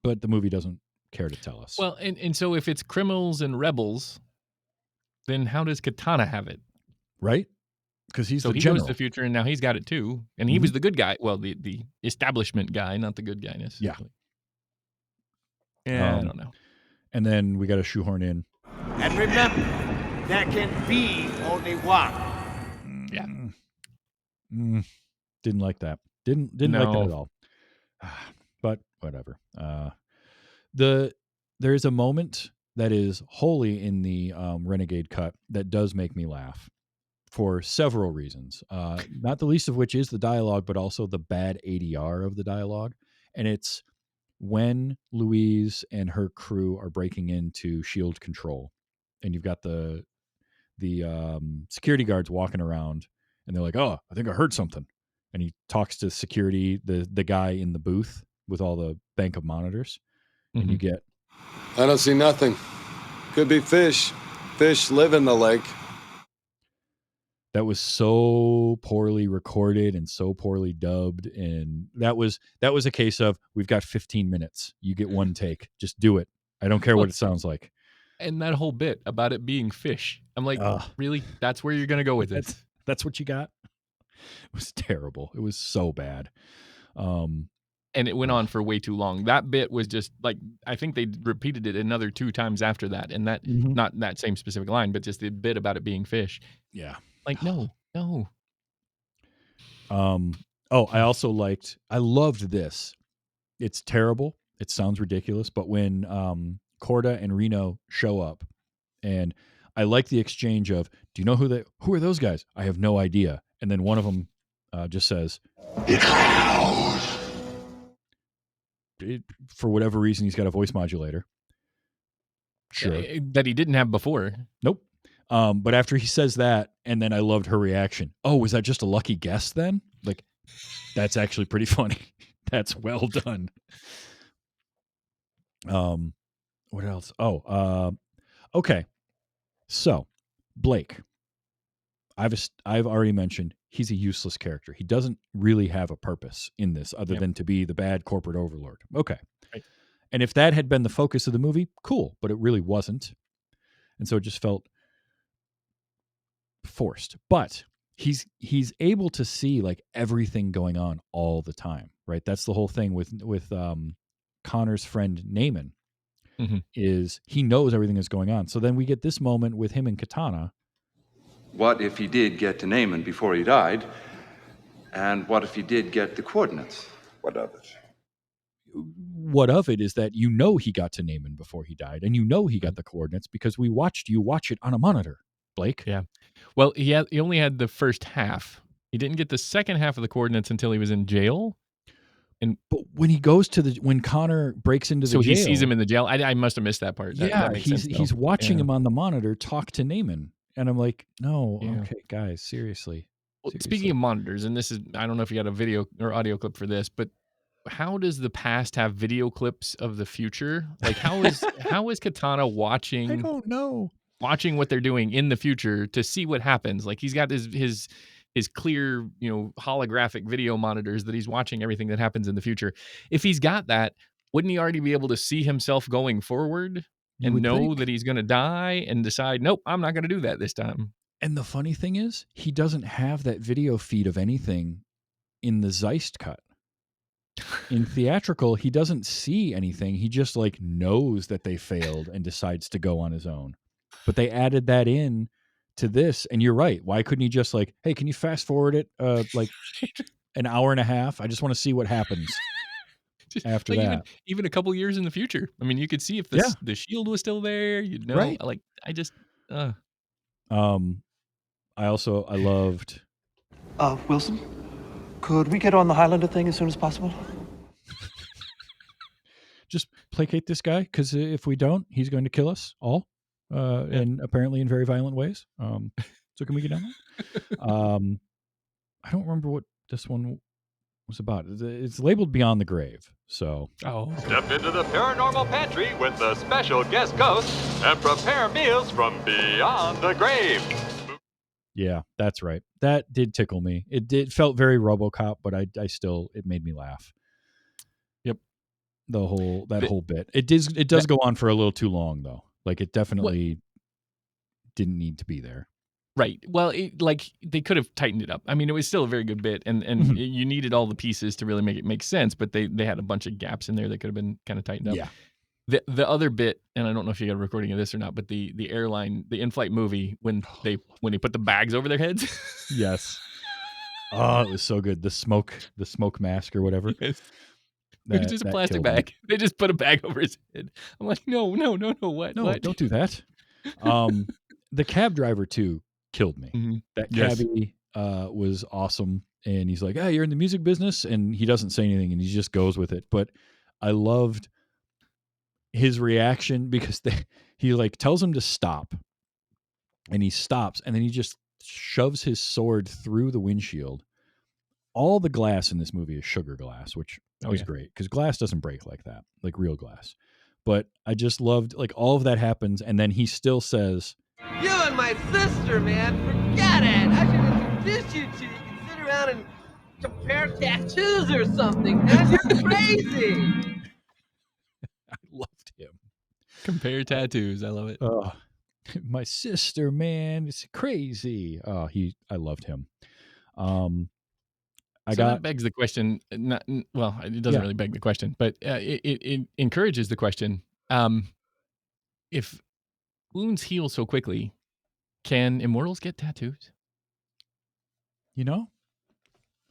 But the movie doesn't care to tell us. Well, and so if it's criminals and rebels, then how does Katana have it? Right? Because he general. Knows the future, and now he's got it too. And he was the good guy. Well, the establishment guy, not the good guy necessarily. Yeah, I don't know. And then we got to shoehorn in. And remember, there can be only one. Yeah. Didn't like that. Didn't like that at all. But whatever. There is a moment that is wholly in the Renegade cut that does make me laugh for several reasons. Not the least of which is the dialogue, but also the bad ADR of the dialogue. And it's when Louise and her crew are breaking into shield control, and you've got the security guards walking around, and they're like, "Oh, I think I heard something." And he talks to security, the guy in the booth with all the bank of monitors, and you get, "I don't see nothing. Could be fish. Fish live in the lake." That was so poorly recorded and so poorly dubbed, and that was a case of, we've got 15 minutes. You get one take. Just do it. I don't care what it sounds like. And that whole bit about it being fish, I'm like, really? That's where you're going to go with it? That's what you got? It was terrible. It was so bad. and it went on for way too long. That bit was just like, I think they repeated it another 2 times after that, and that not that same specific line, but just the bit about it being fish. Yeah. Like, no. I also I loved this. It's terrible. It sounds ridiculous, but when Corda and Reno show up, and I like the exchange of, do you know who are those guys? I have no idea. And then one of them just says, for whatever reason, he's got a voice modulator. Sure. That he didn't have before. Nope. But after he says that, and then I loved her reaction. Oh, was that just a lucky guess then? Like, that's actually pretty funny. That's well done. What else? Okay. So, Blake. I've already mentioned he's a useless character. He doesn't really have a purpose in this other than to be the bad corporate overlord. Okay. Right. And if that had been the focus of the movie, cool, but it really wasn't. And so it just felt forced. But he's able to see like everything going on all the time, right? That's the whole thing with Connor's friend Naaman, is he knows everything that's going on. So then we get this moment with him and Katana. What if he did get to Naaman before he died? And what if he did get the coordinates? What of it? What of it is that you know he got to Naaman before he died, and you know he got the coordinates because we watched you watch it on a monitor, Blake. Yeah. Well, he only had the first half. He didn't get the second half of the coordinates until he was in jail. But when he goes to when Connor breaks into the jail, so he sees him in the jail. I must have missed that part. That makes sense, he's watching him on the monitor talk to Naaman, and I'm like, no, okay, guys, seriously. Well, speaking of monitors, and this is, I don't know if you got a video or audio clip for this, but how does the past have video clips of the future? Like, how is Katana watching? I don't know. Watching what they're doing in the future to see what happens. Like, he's got his clear, holographic video monitors that he's watching everything that happens in the future. If he's got that, wouldn't he already be able to see himself going forward and know that he's going to die and decide, nope, I'm not going to do that this time? And the funny thing is, he doesn't have that video feed of anything in the Zeist cut. In theatrical, he doesn't see anything. He just like knows that they failed and decides to go on his own. But they added that in to this, and you're right. Why couldn't he just like, hey, can you fast forward it like an hour and a half? I just want to see what happens after like that. Even a couple years in the future. I mean, you could see if the shield was still there. You'd know. Right. Like, I loved. Wilson, could we get on the Highlander thing as soon as possible? Just placate this guy, because if we don't, he's going to kill us all. And apparently in very violent ways. So can we get down that? I don't remember what this one was about. It's labeled Beyond the Grave. So Step into the paranormal pantry with the special guest ghost and prepare meals from beyond the grave. Yeah, that's right. That did tickle me. It felt very RoboCop, but I still, it made me laugh. Yep. The whole bit. It does go on for a little too long though. Like, it definitely didn't need to be there. Right. Well, they could have tightened it up. I mean, it was still a very good bit, and you needed all the pieces to really make it make sense, but they had a bunch of gaps in there that could have been kind of tightened up. Yeah. The other bit, and I don't know if you got a recording of this or not, but the airline, the in-flight movie, when they put the bags over their heads. Yes. Oh, it was so good. The smoke mask or whatever. Yes. It was just a plastic bag. They just put a bag over his head. I'm like, no, what? No, what? don't do that. The cab driver too killed me. Mm-hmm. That cabbie was awesome, and he's like, "Hey, you're in the music business," and he doesn't say anything, and he just goes with it. But I loved his reaction because he like tells him to stop, and he stops, and then he just shoves his sword through the windshield. All the glass in this movie is sugar glass, which was great because glass doesn't break like that, like real glass. But I just loved, like, all of that happens, and then he still says, You and my sister, man, forget it. I should introduce you to. You can sit around and compare tattoos or something, man. You're crazy. I loved him. Compare tattoos. I love it. Oh, my sister, man, it's crazy. I loved him. That begs the question. Well, it doesn't really beg the question, but it encourages the question. If wounds heal so quickly, can immortals get tattoos? You know,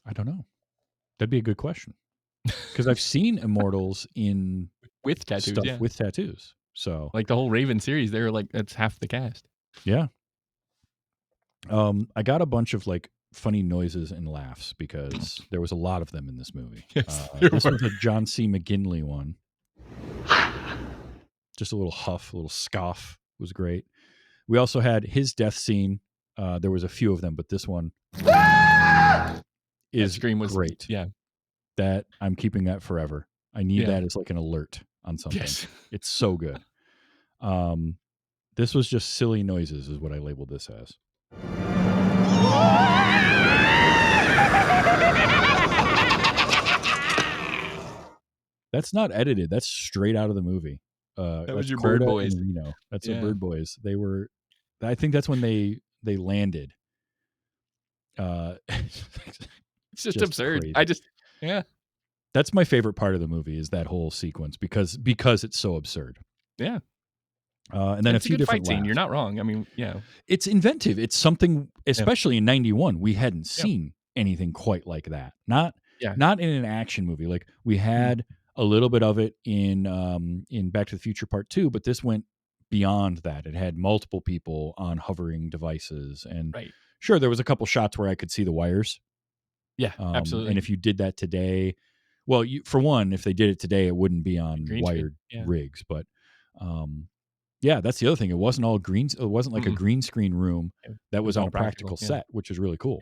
I don't know. That'd be a good question. Because I've seen immortals in with tattoos, stuff yeah. with tattoos. So like the whole Raven series, they're like that's half the cast. Yeah. I got a bunch of like funny noises and laughs because there was a lot of them in this movie. Yes, This was a John C. McGinley one. Just a little huff, a little scoff was great. We also had his death scene. There was a few of them, but this one is scream was great. Yeah. That I'm keeping that forever. I need Yeah. that as like an alert on something. Yes. It's so good. This was just silly noises is what I labeled this as. That's not edited. That's straight out of the movie. That was your Corda Bird Boys. and Reno. That's Yeah. the Bird Boys. They were. I think that's when they landed. It's just absurd. Crazy. Yeah. That's my favorite part of the movie is that whole sequence because it's so absurd. Yeah. And then it's a few good different fight scene. laughs. You're not wrong. I mean, yeah. It's inventive. It's something, especially in '91, we hadn't seen anything quite like that. Not in an action movie. Like we had a little bit of it in Back to the Future Part 2, but this went beyond that. It had multiple people on hovering devices, and sure, there was a couple shots where I could see the wires. Yeah, absolutely. And if you did that today, well, for one, if they did it today, it wouldn't be on wired rigs. But yeah, that's the other thing. It wasn't all green. It wasn't like a green screen room that was on a practical set, which is really cool.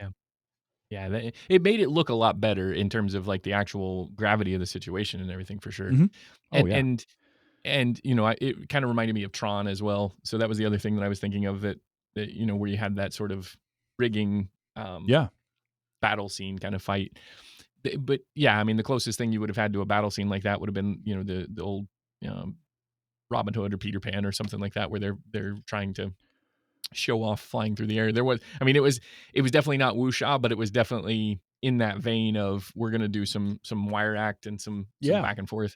Yeah, it made it look a lot better in terms of like the actual gravity of the situation and everything for sure. Mhm. Oh, and, yeah. and you know, it kind of reminded me of Tron as well. So that was the other thing that I was thinking of that you know where you had that sort of rigging, battle scene kind of fight. But yeah, I mean, the closest thing you would have had to a battle scene like that would have been you know the old Robin Hood or Peter Pan or something like that, where they're trying to show off flying through the air. There was, I mean, it was definitely not wuxia, but it was definitely in that vein of we're gonna do some wire act and some back and forth.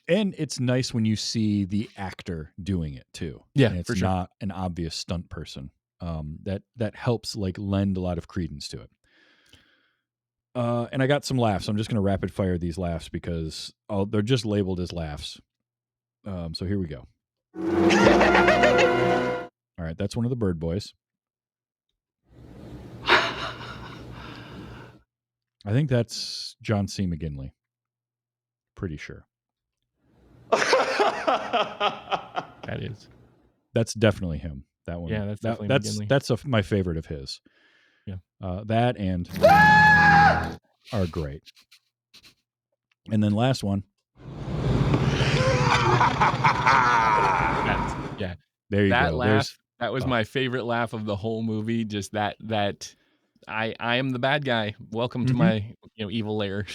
And it's nice when you see the actor doing it too. Yeah, and it's for sure. not an obvious stunt person. That helps like lend a lot of credence to it. And I got some laughs. I'm just going to rapid fire these laughs because they're just labeled as laughs. So here we go. All right, that's one of the Bird Boys. I think that's John C. McGinley. Pretty sure. That is. That's definitely him. That one. Yeah, that's definitely McGinley. That's my favorite of his. Yeah. That and are great. And then last one. Yeah. There you that go. Laugh, that was my favorite laugh of the whole movie. Just that I am the bad guy. Welcome to my evil lair.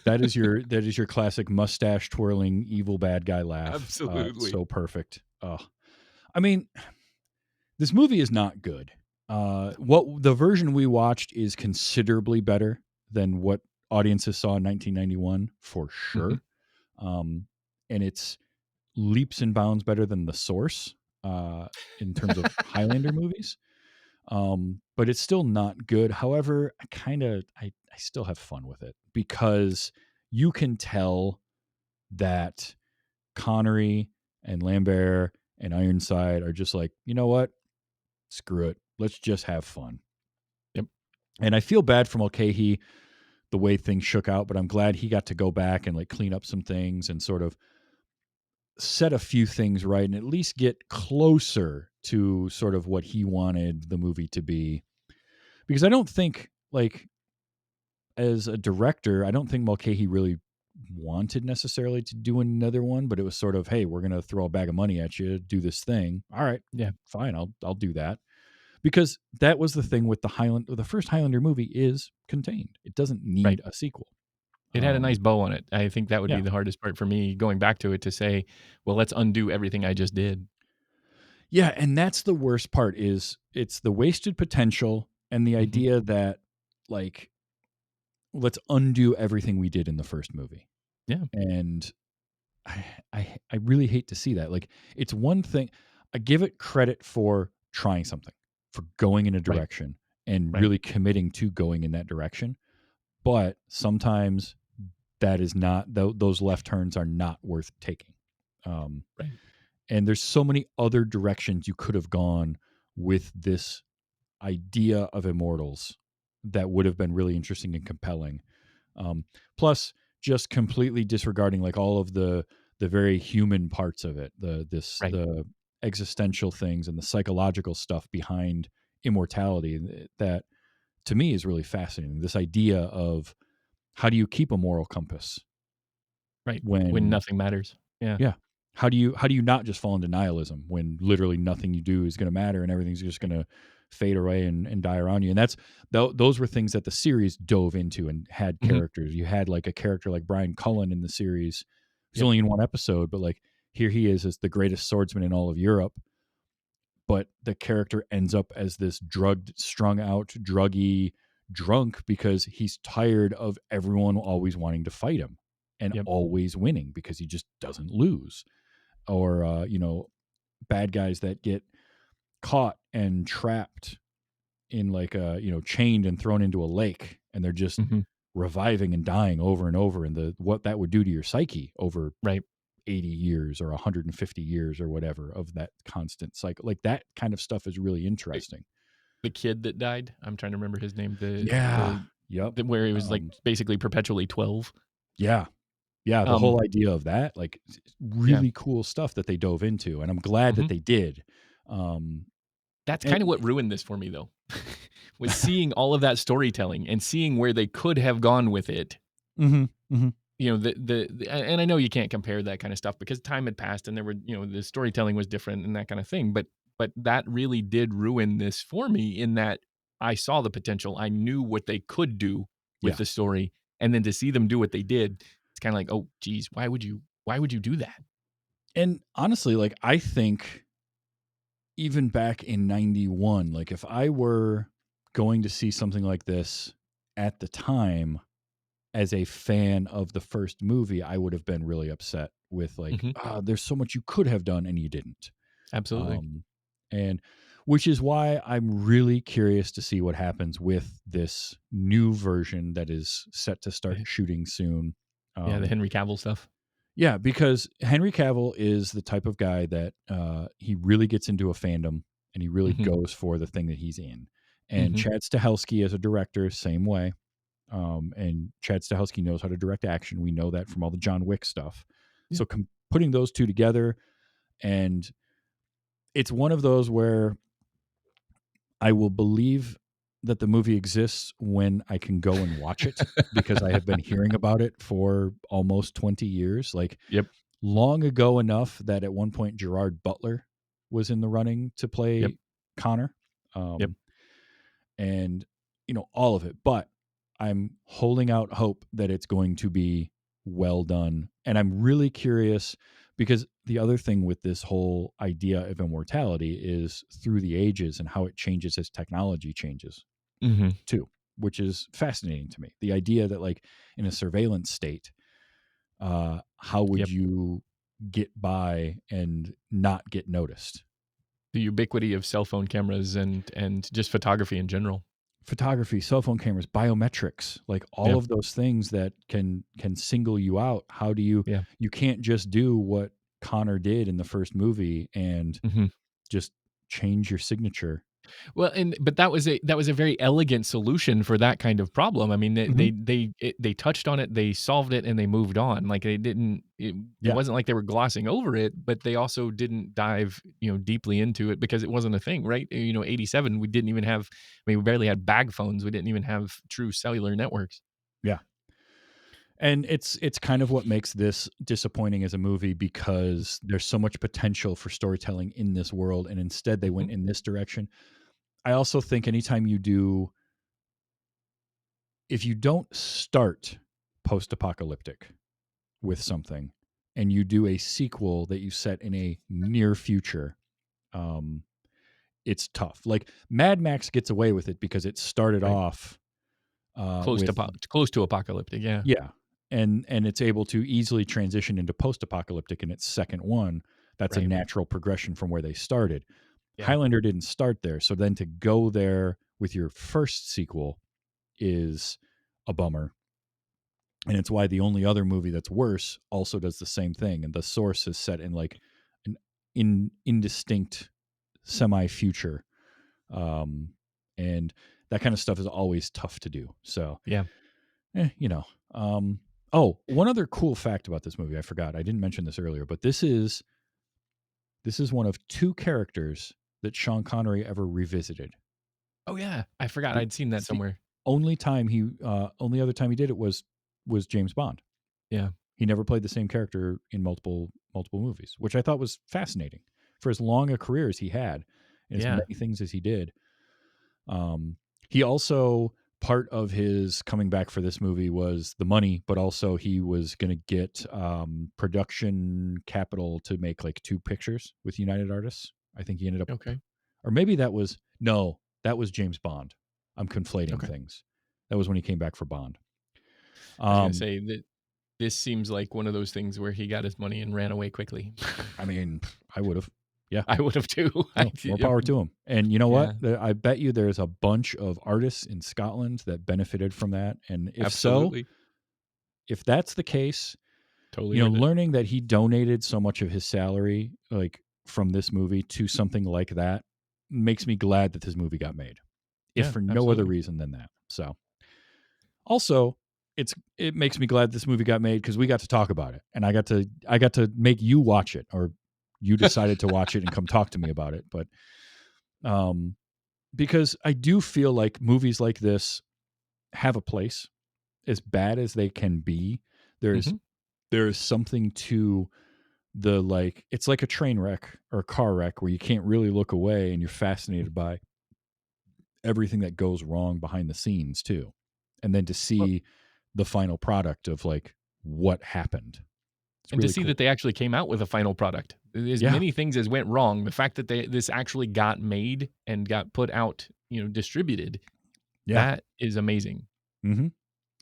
that is your classic mustache twirling evil bad guy laugh. Absolutely. So perfect. I mean, this movie is not good. What the version we watched is considerably better than what audiences saw in 1991 for sure. And it's leaps and bounds better than the source in terms of Highlander movies. But it's still not good. However, I still have fun with it because you can tell that Connery and Lambert and Ironside are just like, you know what? Screw it. Let's just have fun. Yep. And I feel bad for Mulcahy the way things shook out, but I'm glad he got to go back and like clean up some things and sort of set a few things right and at least get closer to sort of what he wanted the movie to be. Because I don't think, like, as a director, I don't think Mulcahy really wanted necessarily to do another one, but it was sort of, hey, we're going to throw a bag of money at you, do this thing. All right, yeah, fine, I'll do that. Because that was the thing with the first Highlander movie is contained. It doesn't need a sequel. It had a nice bow on it. I think that would be the hardest part for me going back to it to say, well, let's undo everything I just did. Yeah, and that's the worst part is it's the wasted potential and the idea that like let's undo everything we did in the first movie. Yeah. And I really hate to see that. Like, it's one thing, I give it credit for trying something, for going in a Right. direction and Right. really committing to going in that direction. But sometimes that is not, those left turns are not worth taking. Right. And there's so many other directions you could have gone with this idea of immortals that would have been really interesting and compelling. Plus, just completely disregarding like all of the very human parts of it, Right. the existential things and the psychological stuff behind immortality that to me is really fascinating. This idea of how do you keep a moral compass Right. When when nothing matters. Yeah. yeah, how do you not just fall into nihilism when literally nothing you do is going to matter and everything's just going to fade away and die around you? And that's those were things that the series dove into and had Mhm. characters. You had like a character like Brian Cullen in the series. He's Yep. only in one episode, but like here he is as the greatest swordsman in all of Europe. But the character ends up as this drugged, strung out, druggy drunk because he's tired of everyone always wanting to fight him and Yep. always winning because he just doesn't lose. Or bad guys that get caught and trapped in like a chained and thrown into a lake, and they're just Mhm. reviving and dying over and over, and what that would do to your psyche over Right. 80 years or 150 years or whatever of that constant cycle. Like that kind of stuff is really interesting. The kid that died, I'm trying to remember his name. Yeah. Yep. Where he was like basically perpetually 12. Yeah. Yeah, the whole idea of that, like, Yeah. really cool stuff that they dove into, and I'm glad that Mhm. they did. That's And kind of what ruined this for me, though, was seeing all of that storytelling and seeing where they could have gone with it. Mhm, mhm. You know, and I know you can't compare that kind of stuff because time had passed and there were, the storytelling was different and that kind of thing. But that really did ruin this for me in that I saw the potential. I knew what they could do with Yeah. the story, and then to see them do what they did, it's kind of like, oh, geez, why would you do that? And honestly, like, I think even back in 91, like, if I were going to see something like this at the time as a fan of the first movie, I would have been really upset with like, Mhm. there's so much you could have done and you didn't. Absolutely. And which is why I'm really curious to see what happens with this new version that is set to start shooting soon. Yeah, the Henry Cavill stuff. Yeah, because Henry Cavill is the type of guy that he really gets into a fandom and he really Mhm. goes for the thing that he's in. And Mhm. Chad Stahelski as a director, same way. And Chad Stahelski knows how to direct action. We know that from all the John Wick stuff. Yeah. So putting those two together, and it's one of those where I will believe that the movie exists when I can go and watch it because I have been hearing about it for almost 20 years. Like, Yep. long ago enough that at one point Gerard Butler was in the running to play Yep. Connor. Yep. And all of it, but I'm holding out hope that it's going to be well done. And I'm really curious because the other thing with this whole idea of immortality is through the ages and how it changes as technology changes Mhm. too, which is fascinating to me. The idea that like in a surveillance state, how would Yep. you get by and not get noticed? The ubiquity of cell phone cameras and just photography in general. Photography, cell phone cameras, biometrics, like all Yeah. of those things that can single you out. How do you Yeah. you can't just do what Connor did in the first movie and Mhm. just change your signature. Well, but that was a very elegant solution for that kind of problem. I mean, Mhm. they touched on it, they solved it, and they moved on. Like they didn't. It Yeah. wasn't like they were glossing over it, but they also didn't dive deeply into it because it wasn't a thing, right? 87, we didn't even have. I mean, we barely had bag phones. We didn't even have true cellular networks. Yeah. And it's kind of what makes this disappointing as a movie because there's so much potential for storytelling in this world, and instead they went Mhm. in this direction. I also think anytime if you don't start post-apocalyptic with something and you do a sequel that you set in a near future, it's tough. Like Mad Max gets away with it because it started Right. off Close to apocalyptic, yeah. Yeah, and it's able to easily transition into post-apocalyptic in its second one. That's a Right. natural progression from where they started. Yeah. Highlander didn't start there, so then to go there with your first sequel is a bummer. And it's why the only other movie that's worse also does the same thing. And the source is set in like an indistinct semi-future. And that kind of stuff is always tough to do. So, yeah. You know. Oh, one other cool fact about this movie, I forgot. I didn't mention this earlier, but this is one of two characters that Sean Connery ever revisited. Oh yeah, I forgot. I'd seen that somewhere. Only other time he did it was James Bond. Yeah. He never played the same character in multiple movies, which I thought was fascinating for as long a career as he had and as many things as he did. He also, part of his coming back for this movie was the money, but also he was going to get production capital to make like 2 pictures with United Artists. I think he ended up, or maybe that was James Bond. I'm conflating things. That was when he came back for Bond. I was going to say that this seems like one of those things where he got his money and ran away quickly. I mean, I would have. Yeah. I would have too. More power to him. And you know what? I bet you there's a bunch of artists in Scotland that benefited from that. And if Absolutely. if that's the case, totally, learning that he donated so much of his salary, like from this movie to something like that, makes me glad that this movie got made. If for no other reason than that. So also, it makes me glad this movie got made because we got to talk about it, and I got to make you watch it, or you decided to watch it and come talk to me about it. But because I do feel like movies like this have a place, as bad as they can be. There is something to the, like, it's like a train wreck or a car wreck where you can't really look away and you're fascinated by everything that goes wrong behind the scenes too. And then to see the final product of like what happened. And really to see that they actually came out with a final product. As many things as went wrong, the fact that this actually got made and got put out, distributed, that is amazing. Mm-hmm.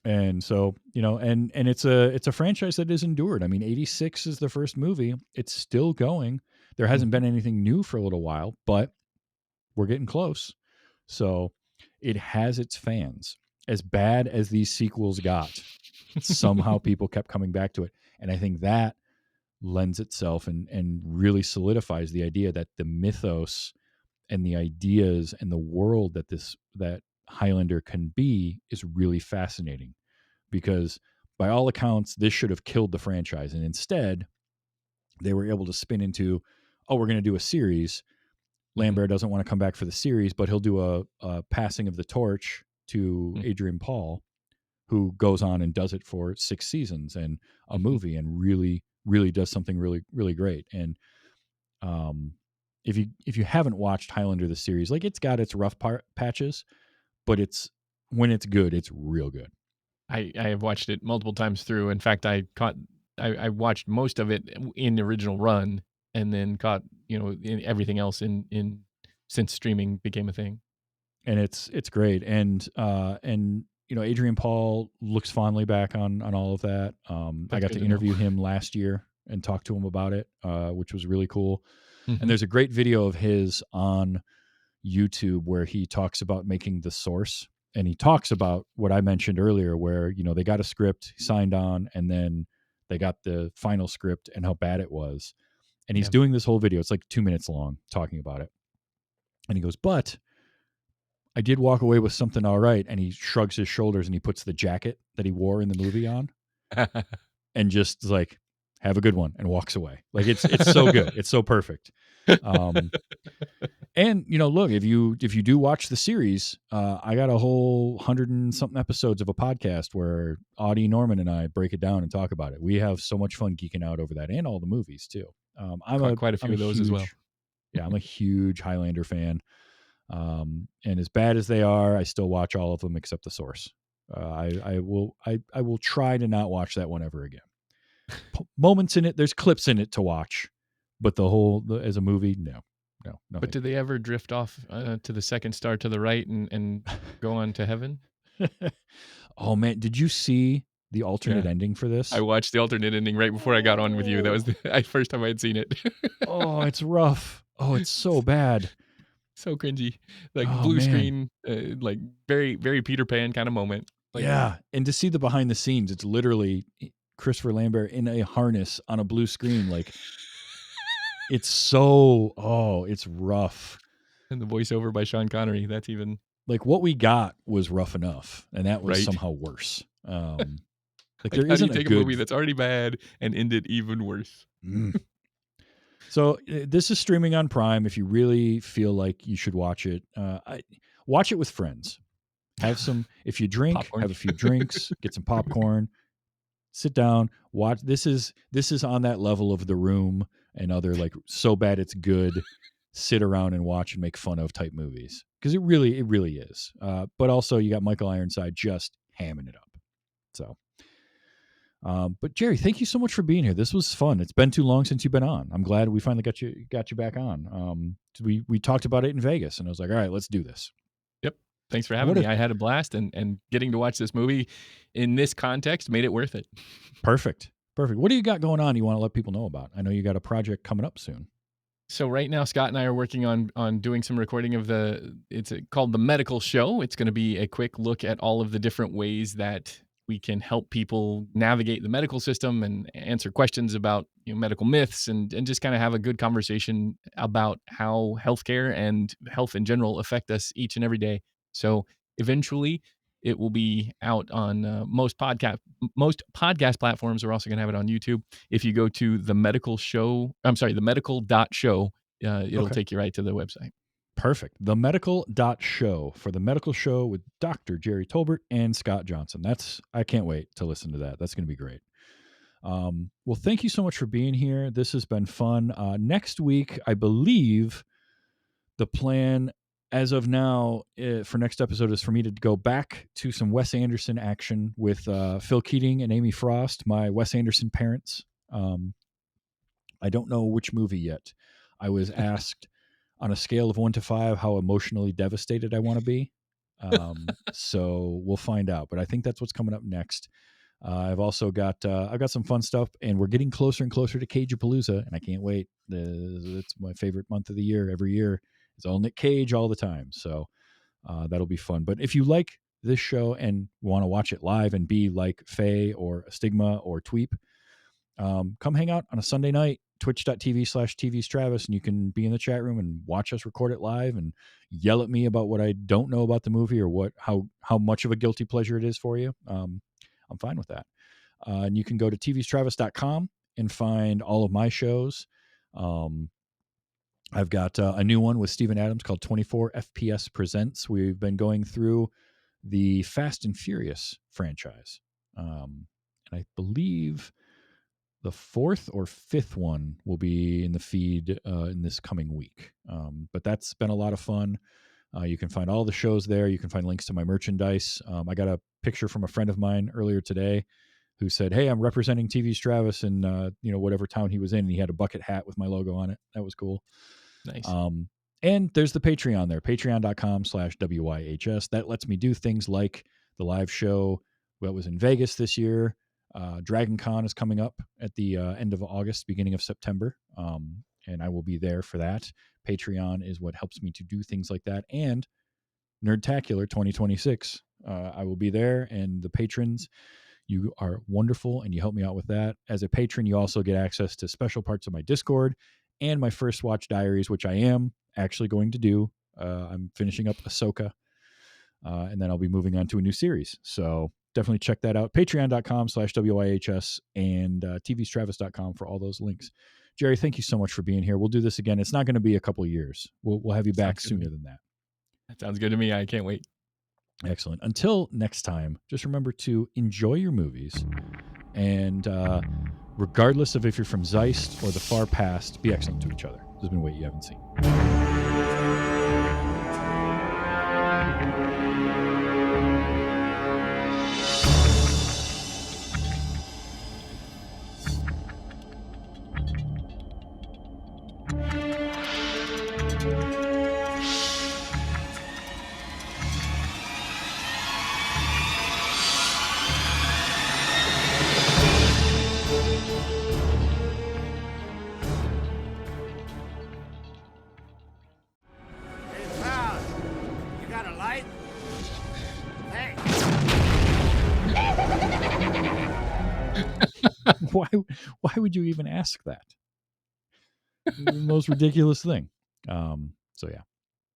And so, and it's a franchise that has endured. I mean, 86 is the first movie. It's still going. There hasn't been anything new for a little while, but we're getting close. So it has its fans. As bad as these sequels got, somehow people kept coming back to it. And I think that lends itself and really solidifies the idea that the mythos and the ideas and the world that Highlander can be is really fascinating, because by all accounts, this should have killed the franchise. And instead, they were able to spin into, we're going to do a series. Lambert doesn't want to come back for the series, but he'll do a passing of the torch to Adrian Paul, who goes on and does it for 6 seasons and a movie, and really, really does something really, really great. And if you haven't watched Highlander the series, like, it's got its rough patches, but when it's good, it's real good. I have watched it multiple times through. In fact, I watched most of it in the original run, and then caught in everything else in since streaming became a thing. And it's great. And Adrian Paul looks fondly back on all of that. I got to interview him last year and talk to him about it, which was really cool. And there's a great video of his on YouTube where he talks about making The Source. And he talks about what I mentioned earlier, where, they got a script, signed on, and then they got the final script and how bad it was. And he's doing this whole video. It's like 2 minutes long, talking about it. And he goes, but I did walk away with something all right. And he shrugs his shoulders and he puts the jacket that he wore in the movie on and just like, have a good one, and walks away. Like, it's so good. It's so perfect. And look, if you do watch the series, I got a whole 100 and something episodes of a podcast where Audie Norman and I break it down and talk about it. We have so much fun geeking out over that, and all the movies too. I'm quite a few of those as well. Yeah, I'm a huge Highlander fan. And as bad as they are, I still watch all of them except The Source. I will try to not watch that one ever again. Moments in it, there's clips in it to watch, but as a movie, no. But did they ever drift off to the second star to the right and go on to heaven? Oh man, did you see the alternate ending for this? I watched the alternate ending right before I got on with you. That was the first time I had seen it. Oh, it's rough. Oh, it's so bad. So cringy. Like Oh, blue man. screen, like very, very Peter Pan kind of moment. Like, Yeah, and to see the behind the scenes, it's literally Christopher Lambert in a harness on a blue screen. Like, it's it's rough. And the voiceover by Sean Connery, that's even... Like, what we got was rough enough, and that was Right. somehow worse. Like, Like, there how do you isn't take a movie that's already bad and end it even worse? So this is streaming on Prime. If you really feel like you should watch it, watch it with friends. Have some. If you drink, Popcorn. have a few drinks, get some popcorn, sit down, watch. This is on that level of The Room and other like so bad it's good. Sit around and watch and make fun of type movies because it really is. But also you got Michael Ironside just hamming it up. So. But Gerry, thank you so much for being here. This was fun. It's been too long since you've been on. I'm glad we finally got you back on. We talked about it in Vegas, and I was like, all right, let's do this. Yep. Thanks for having me. I had a blast, and getting to watch this movie in this context made it worth it. Perfect. What do you got going on you want to let people know about? I know you got a project coming up soon. So right now, Scott and I are working on doing some recording of it's called The Medical Show. It's going to be a quick look at all of the different ways that we can help people navigate the medical system and answer questions about medical myths and just kind of have a good conversation about how healthcare and health in general affect us each and every day. So eventually it will be out on most podcast platforms. We're also going to have it on YouTube. If you go to themedical.show, it'll take you right to the website. Perfect. Themedical.show for The Medical Show with Dr. Gerry Tolbert and Scott Johnson. I can't wait to listen to that. That's going to be great. Well, thank you so much for being here. This has been fun. Next week, I believe the plan as of now for next episode is for me to go back to some Wes Anderson action with Phil Keating and Amy Frost, my Wes Anderson parents. I don't know which movie yet. I was asked on a scale of 1 to 5 how emotionally devastated I want to be. So we'll find out. But I think that's what's coming up next. I've also got I've got some fun stuff, and we're getting closer and closer to Cage-a-Palooza, and I can't wait. It's my favorite month of the year. Every year, it's all Nick Cage all the time. So that'll be fun. But if you like this show and want to watch it live and be like Faye or Stigma or Tweep, come hang out on a Sunday night, twitch.tv/TV's Travis, and you can be in the chat room and watch us record it live and yell at me about what I don't know about the movie or how much of a guilty pleasure it is for you. I'm fine with that. And you can go to tvstravis.com and find all of my shows. I've got a new one with Steven Adams called 24 FPS Presents. We've been going through the Fast and Furious franchise. And I believe the 4th or 5th one will be in the feed in this coming week. But that's been a lot of fun. You can find all the shows there. You can find links to my merchandise. I got a picture from a friend of mine earlier today who said, "Hey, I'm representing TV's Travis in whatever town he was in." And he had a bucket hat with my logo on it. That was cool. Nice. And there's the Patreon there, patreon.com/WYHS. That lets me do things like the live show that was in Vegas this year. Dragon Con is coming up at the end of August, beginning of September. And I will be there for that. Patreon is what helps me to do things like that. And Nerdtacular 2026. I will be there, and the patrons, you are wonderful, and you help me out with that. As a patron, you also get access to special parts of my Discord and my First Watch Diaries, which I am actually going to do. I'm finishing up Ahsoka, and then I'll be moving on to a new series. So definitely check that out. Patreon.com/WIHS and tvstravis.com for all those links. Gerry, thank you so much for being here. We'll do this again. It's not going to be a couple of years. We'll have you back sooner than that. That sounds good to me. I can't wait. Excellent. Until next time, just remember to enjoy your movies. And regardless of if you're from Zeist or the far past, be excellent to each other. There's been a way you haven't seen. why would you even ask that? The most ridiculous thing. So yeah.